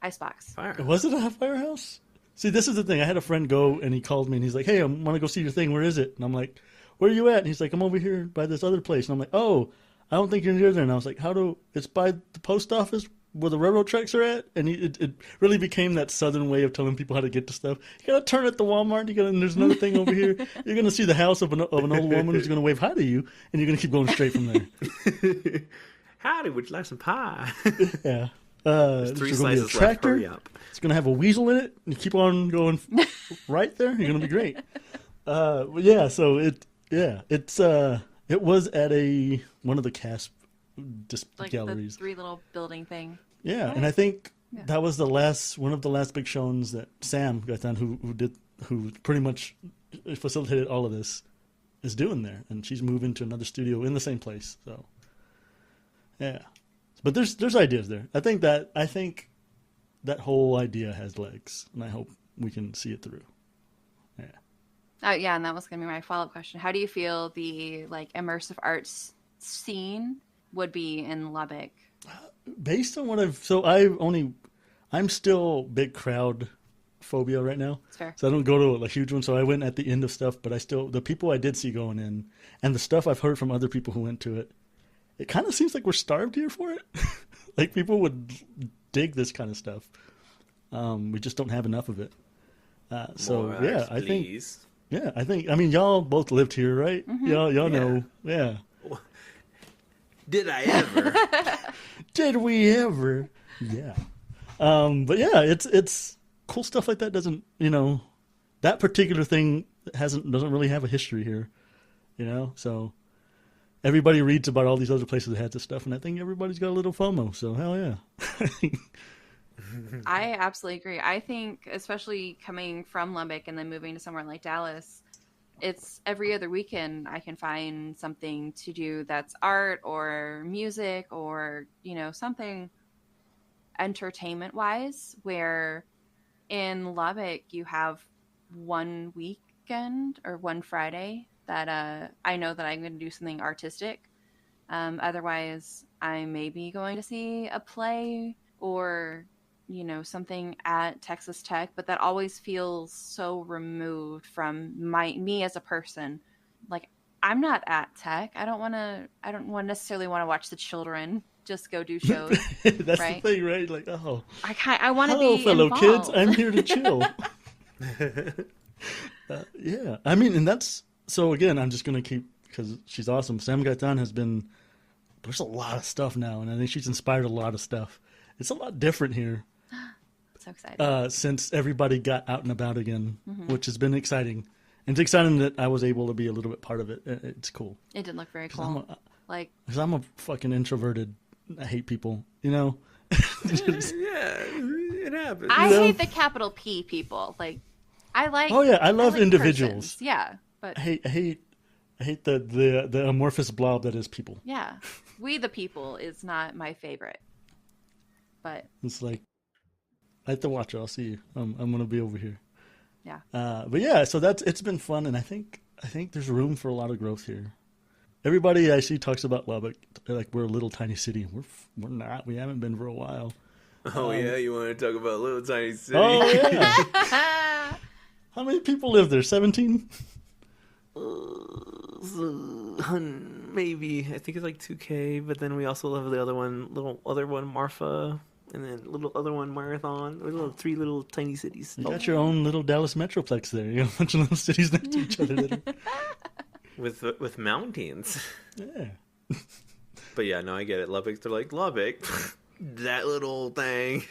Icebox. Fire. was it a firehouse? See, this is the thing. I had a friend go and he called me and he's like, hey, I want to go see your thing. Where is it? And I'm like, where are you at? And he's like, I'm over here by this other place. And I'm like, oh, I don't think you're near there. And I was like, it's by the post office where the railroad tracks are at? And it really became that southern way of telling people how to get to stuff. You got to turn at the Walmart. And there's another thing over here. You're going to see the house of an old woman who's going to wave hi to you. And you're going to keep going straight from there. Howdy, would you like some pie? Yeah. There's 3 there's gonna be a slices left. tractor. Hurry up. It's going to have a weasel in it. And you keep on going right there. You're going to be great. But yeah, so it was at one of the cast Like galleries. the 3 little building thing. Yeah, Right. and I think Yeah. that was one of the last big shows that Sam got done, who pretty much facilitated all of this, is doing there, and she's moving to another studio in the same place. So, yeah, but there's ideas there. I think that whole idea has legs, and I hope we can see it through. Yeah. Oh yeah, and that was gonna be my follow-up question. How do you feel the like immersive arts scene would be in Lubbock? Based on what I'm still big crowd phobia right now. It's fair. So I don't go to a huge one. So I went at the end of stuff, but the people I did see going in and the stuff I've heard from other people who went to it, it kind of seems like we're starved here for it. Like people would dig this kind of stuff. We just don't have enough of it. So More yeah, arts, please. I mean, y'all both lived here, right? Mm-hmm. Y'all know. Yeah. Did I ever? Did we ever? Yeah. But yeah, it's cool stuff like that doesn't, that particular thing doesn't really have a history here, so everybody reads about all these other places that had this stuff, and I think everybody's got a little FOMO, so hell yeah. I absolutely agree. I think, especially coming from Lubbock and then moving to somewhere like Dallas, it's every other weekend I can find something to do that's art or music or, something entertainment wise, where in Lubbock you have one weekend or one Friday that I know that I'm going to do something artistic. Otherwise, I may be going to see a play or something at Texas Tech, but that always feels so removed from me as a person. Like, I'm not at Tech. I don't necessarily want to watch the children just go do shows. That's right? the thing, right? Like, oh, I want to be hello, fellow involved. kids. I'm here to chill. Yeah, I mean, and that's so. Again, I'm just gonna keep because she's awesome. Sam Gaitan there's a lot of stuff now, and I think she's inspired a lot of stuff. It's a lot different here. So excited. Since everybody got out and about again, which has been exciting. And it's exciting that I was able to be a little bit part of it. It's cool. It did look very cool. Because I'm a fucking introverted. I hate people, Just- Yeah, it happens. I hate the capital P people. Like, I like. Oh yeah, I love like individuals. persons. Yeah, but I hate the amorphous blob that is people. yeah, we the people is not my favorite. But It's like I have to watch it. I'll see you. I'm gonna be over here. yeah, But yeah, so it's been fun, and I think there's room for a lot of growth here. Everybody I see talks about Lubbock like we're a little tiny city. We're not. We haven't been for a while. Oh yeah, you want to talk about little tiny city? Oh yeah. How many people live there? 17? Maybe. I think it's like 2K, but then we also have the other one, Marfa, and then little other one, Marathon. Three little tiny cities. You got your own little Dallas Metroplex there. You got a bunch of little cities next to each other that are... with mountains. Yeah. But yeah, no, I get it. Lubbock, they're like, Lubbock, that little thing.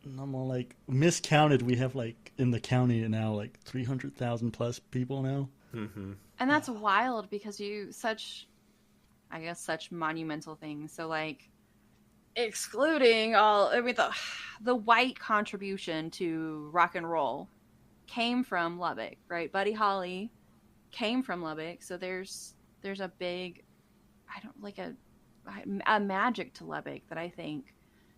And I'm all like, miscounted, we have like in the county now like 300,000 plus people now. Mm-hmm. and that's wild because such monumental things. So like, excluding all, I mean, the white contribution to rock and roll came from Lubbock, right? Buddy Holly came from Lubbock, so there's a big, I don't like a magic to Lubbock that I think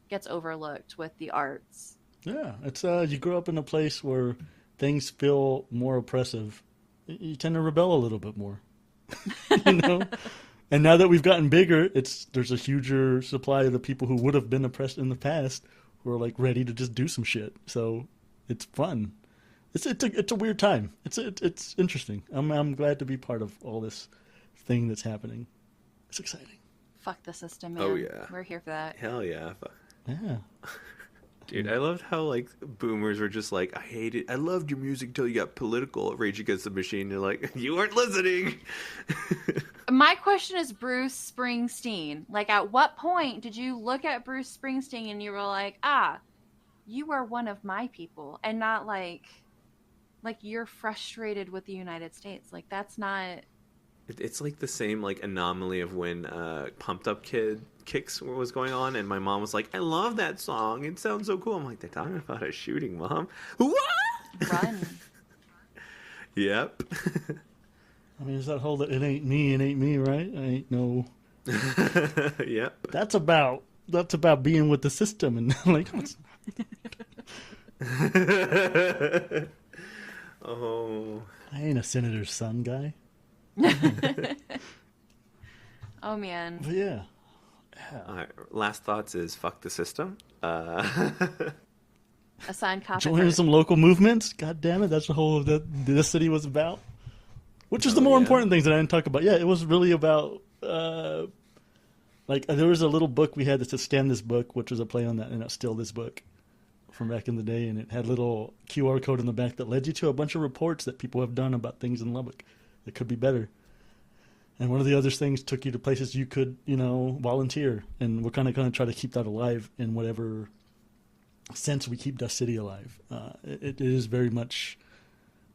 gets overlooked with the arts. Yeah, it's you grow up in a place where things feel more oppressive. You tend to rebel a little bit more, you know. And now that we've gotten bigger, there's a huger supply of the people who would have been oppressed in the past who are like ready to just do some shit. So it's fun. It's a weird time. It's interesting. I'm glad to be part of all this thing that's happening. It's exciting. Fuck the system, man. Oh, yeah. We're here for that. Hell yeah. Yeah. Dude, I loved how, like, boomers were just like, I hate it. I loved your music till you got political at Rage Against the Machine. You're like, you weren't listening. My question is Bruce Springsteen. Like, at what point did you look at Bruce Springsteen and you were like, you are one of my people, and not like you're frustrated with the United States? Like, that's not... It's like the same, like, anomaly of when Pumped Up Kid Kicks was going on, and my mom was like, I love that song. It sounds so cool. I'm like, they're talking about a shooting, Mom. What? Run. Yep. I mean, is that whole it ain't me, right? I ain't no... Yep. That's about being with the system, and like, no, it's not. Oh. I ain't a senator's son, guy. Oh, man. But yeah. All right, last thoughts is fuck the system. A signed copy. Join some local movements. God damn it, that's the whole of this city was about. Which is the more important things that I didn't talk about. Yeah, it was really about like there was a little book we had that said "Scan This Book," which was a play on that, and it's still this book from back in the day, and it had a little QR code in the back that led you to a bunch of reports that people have done about things in Lubbock that could be better. And one of the other things took you to places you could, volunteer. And we're kind of going to try to keep that alive in whatever sense we keep Dust City alive. It is very much,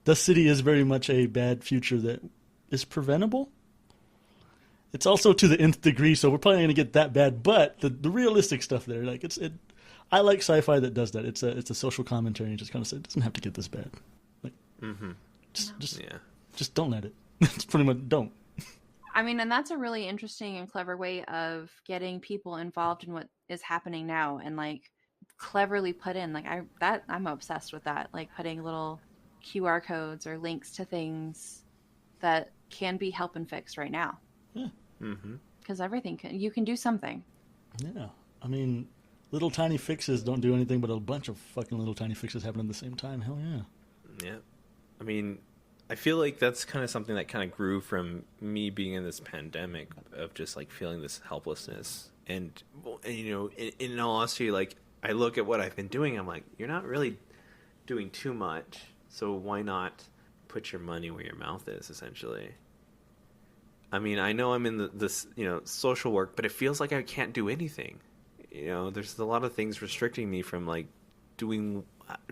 Dust City is very much a bad future that is preventable. It's also to the nth degree, so we're probably going to get that bad. But the realistic stuff there, like I like sci-fi that does that. It's a social commentary and just kind of say it doesn't have to get this bad. Like, just don't let it. It's pretty much don't. I mean, and that's a really interesting and clever way of getting people involved in what is happening now, and like cleverly put in. Like I'm obsessed with that. Like putting little QR codes or links to things that can be help and fixed right now. Yeah. Because you can do something. Yeah. I mean, little tiny fixes don't do anything, but a bunch of fucking little tiny fixes happen at the same time. Hell yeah. Yeah. I mean, I feel like that's kind of something that kind of grew from me being in this pandemic of just like feeling this helplessness. And in all honesty, like I look at what I've been doing, I'm like, you're not really doing too much. So why not put your money where your mouth is, essentially? I mean, I know I'm in this social work, but it feels like I can't do anything. There's a lot of things restricting me from like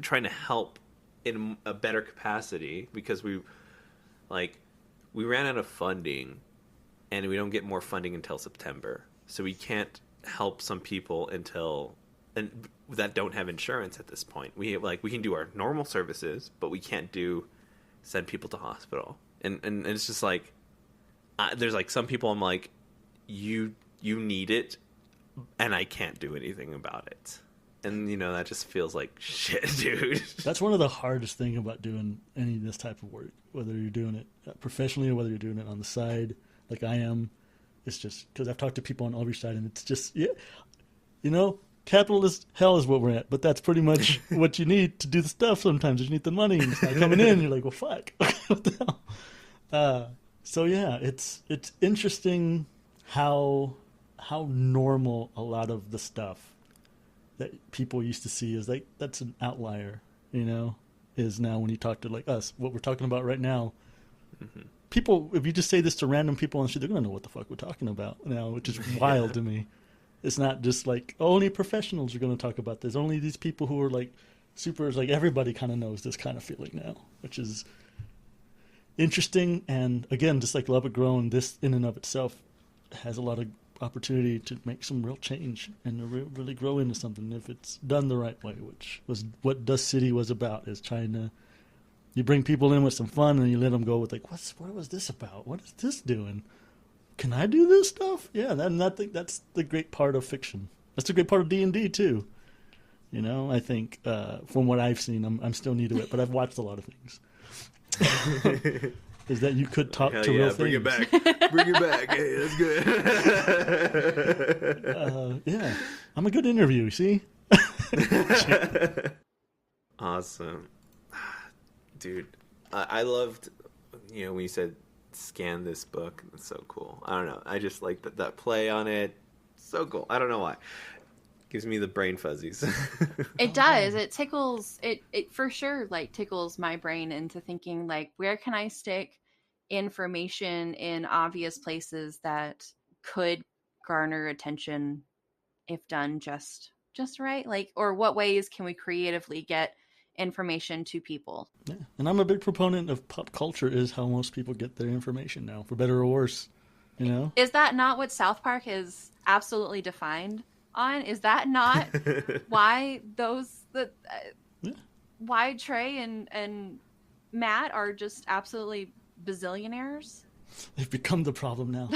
trying to help in a better capacity, because we ran out of funding, and we don't get more funding until September. So we can't help some people that don't have insurance at this point. We can do our normal services, but we can't send people to hospital. And it's just like there's like some people I'm like, you need it, and I can't do anything about it. And, that just feels like shit, dude. That's one of the hardest things about doing any of this type of work, whether you're doing it professionally or whether you're doing it on the side, like I am. It's just because I've talked to people on every side, and it's just, capitalist hell is what we're at. But that's pretty much what you need to do the stuff sometimes. You need the money, and it's not coming in. You're like, well, fuck. What the hell? So, yeah, it's interesting how normal a lot of the stuff that people used to see is like, that's an outlier, is now when you talk to like us, what we're talking about right now. Mm-hmm. People, if you just say this to random people on the street, they're going to know what the fuck we're talking about now, which is wild to me. It's not just like, only professionals are going to talk about this. Only these people who are like super, like everybody kind of knows this kind of feeling now, which is interesting. And again, just like Lubbock Grown, this in and of itself has a lot of opportunity to make some real change and to really grow into something if it's done the right way, which was what Dust City was about, is trying to You bring people in with some fun, and you let them go with like, what was this about? What is this doing? Can I do this stuff? Yeah, that's the great part of fiction. That's the great part of D&D too. You know, I think from what I've seen, I'm still new to it, but I've watched a lot of things. Is that you could talk to real bring things. it back. Bring it back. Hey, that's good. Yeah, I'm a good interview, see? Awesome. Dude, I loved, when you said scan this book. It's so cool. I don't know. I just like that play on it. So cool. I don't know why. Gives me the brain fuzzies. It does. It tickles it for sure, like tickles my brain into thinking like, where can I stick information in obvious places that could garner attention if done just right? Like, or what ways can we creatively get information to people? Yeah. And I'm a big proponent of pop culture is how most people get their information now, for better or worse. You know? Is that not what South Park is absolutely defined on? Is that not why why Trey and Matt are just absolutely bazillionaires? They've become the problem now.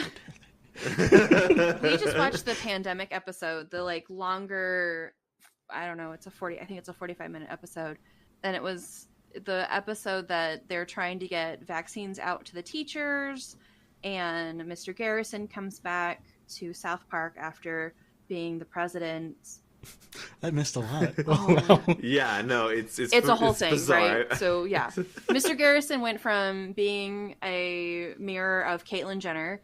We just watched the pandemic episode, the like longer, I don't know, I think it's a 45-minute episode. And it was the episode that they're trying to get vaccines out to the teachers, and Mr. Garrison comes back to South Park after being the president. I missed a lot. Oh. Yeah, no, it's a whole thing, bizarre. right? So yeah, Mr. Garrison went from being a mirror of Caitlyn Jenner,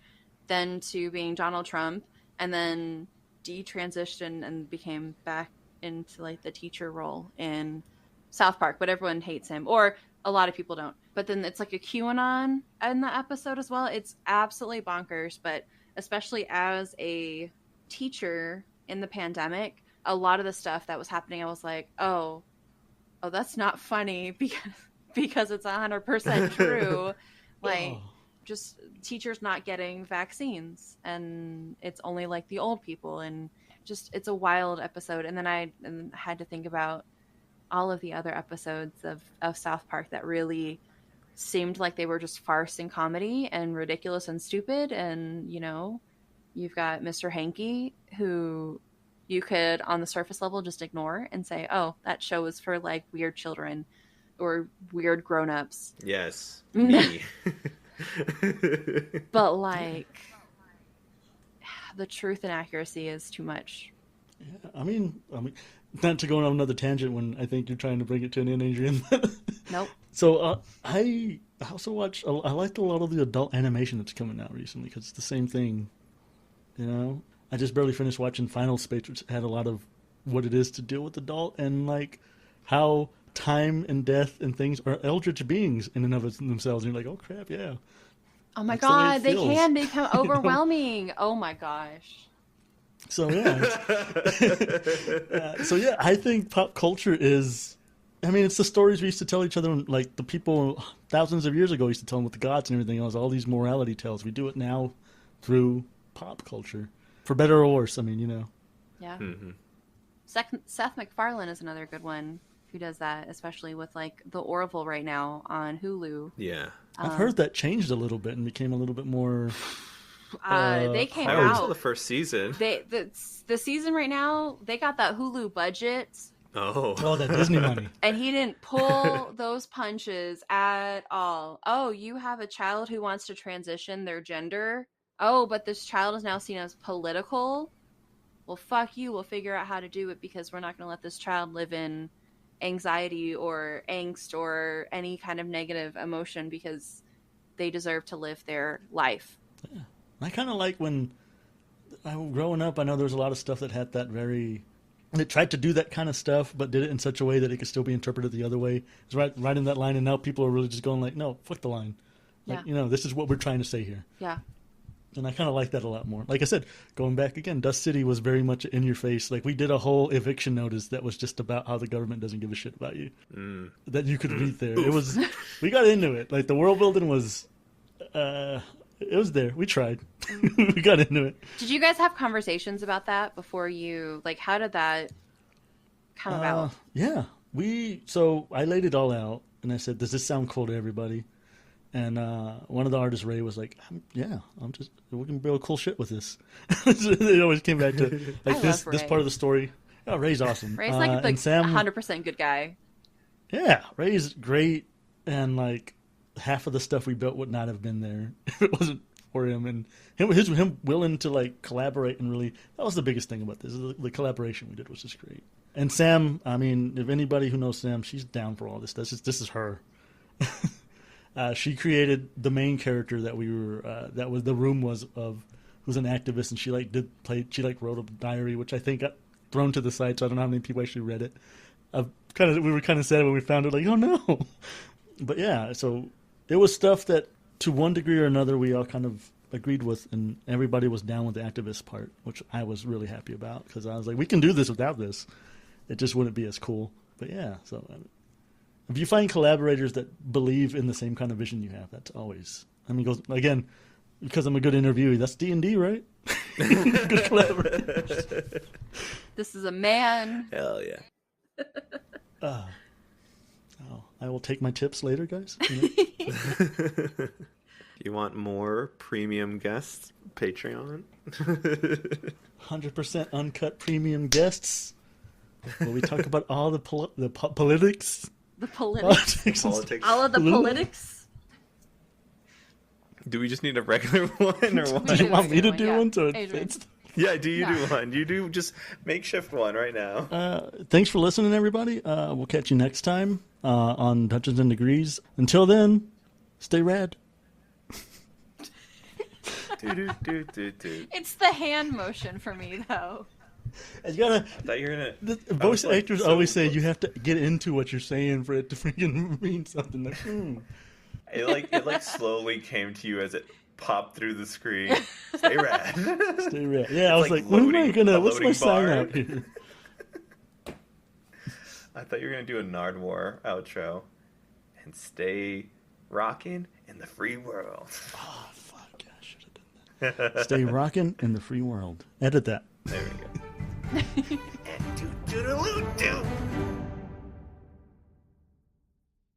then to being Donald Trump, and then detransitioned and became back into like the teacher role in South Park, but everyone hates him, or a lot of people don't. But then it's like a QAnon in the episode as well. It's absolutely bonkers, but especially as a teacher in the pandemic, a lot of the stuff that was happening, I was like, oh, that's not funny because it's 100% true. Like, just teachers not getting vaccines, and it's only like the old people, and just it's a wild episode. And then I had to think about all of the other episodes of South Park that really seemed like they were just farce and comedy and ridiculous and stupid. And you've got Mr. Hanky, who you could on the surface level just ignore and say, oh, that show is for like weird children or weird grown-ups. Yes, me. But like the truth and accuracy is too much. Yeah, I mean, not to go on another tangent when I think you're trying to bring it to an end, Adrian. Nope. So I also watched. I liked a lot of the adult animation that's coming out recently because it's the same thing. I just barely finished watching Final Space, which had a lot of what it is to deal with adult and like how time and death and things are eldritch beings in and of themselves. And you're like, oh crap, yeah. Oh my That's the way God, it they feels. can become overwhelming. Oh my gosh. So yeah, I think pop culture is. I mean, it's the stories we used to tell each other, like the people thousands of years ago used to tell them with the gods and everything else. All these morality tales. We do it now through pop culture, for better or worse. I mean, Yeah. Mm-hmm. Seth MacFarlane is another good one who does that, especially with like the Orville right now on Hulu. Yeah. I've heard that changed a little bit and became a little bit more. They came I only saw out. the first season. The season right now, they got that Hulu budget. Oh, that Disney money. And he didn't pull those punches at all. Oh, you have a child who wants to transition their gender. Oh, but this child is now seen as political. Well, fuck you. We'll figure out how to do it because we're not going to let this child live in anxiety or angst or any kind of negative emotion because they deserve to live their life. Yeah. I kind of like when growing up, I know there was a lot of stuff that had that very. And it tried to do that kind of stuff, but did it in such a way that it could still be interpreted the other way. It's right in that line, and now people are really just going like, no, fuck the line. Like, this is what we're trying to say here. Yeah. And I kind of like that a lot more. Like I said, going back again, Dust City was very much in your face. Like we did a whole eviction notice that was just about how the government doesn't give a shit about you. That you could read there. It was, we got into it. Like the world building was, it was there. We tried. We got into it. Did you guys have conversations about that before you, like, how did that come about? Yeah. So I laid it all out. and I said, "Does this sound cool to everybody?" And one of the artists, Ray, was like, "Yeah, we can build cool shit with this." It always came back to like this part of the story. Oh, Ray's awesome. Ray's like the 100% good guy. Yeah, Ray's great, and like half of the stuff we built would not have been there if it wasn't for him, and him willing to like collaborate, and really that was the biggest thing about this. The collaboration we did was just great. And Sam, I mean, if anybody who knows Sam, she's down for all this. This is her. She created the main character that we were that was the room was of, who's an activist, and she wrote a diary, which I think got thrown to the side, so I don't know how many people actually read it. We were kind of sad when we found it, like, oh no. But yeah, so it was stuff that to one degree or another we all kind of agreed with, and everybody was down with the activist part, which I was really happy about, because I was like, we can do this without this. It just wouldn't be as cool. But yeah, so if you find collaborators that believe in the same kind of vision you have, that's always, I mean, goes again, because I'm a good interviewee, that's D&D, right? Good collaborators. This is a man. Hell yeah. I will take my tips later, guys. You want more premium guests? Patreon? 100% uncut premium guests. Where we talk about all the politics. The politics. All of the politics. Do we just need a regular one, or what? Do you want me to do one? So yeah, do one. You do just makeshift one right now. Thanks for listening, everybody. We'll catch you next time on Dungeons and Degrees. Until then, stay rad. It's the hand motion for me, though. I thought you were gonna. The voice actors always say you have to get into what you're saying for it to freaking mean something. Like, It slowly came to you as it popped through the screen. Stay rad. Stay rad. Yeah, I was like, when am I gonna? What's my sign out here? I thought you were gonna do a Nardwar outro, and stay rocking in the free world. Oh fuck! Yeah, I should have done that. Stay rocking in the free world. Edit that. There we go. And do-do-do-do-do.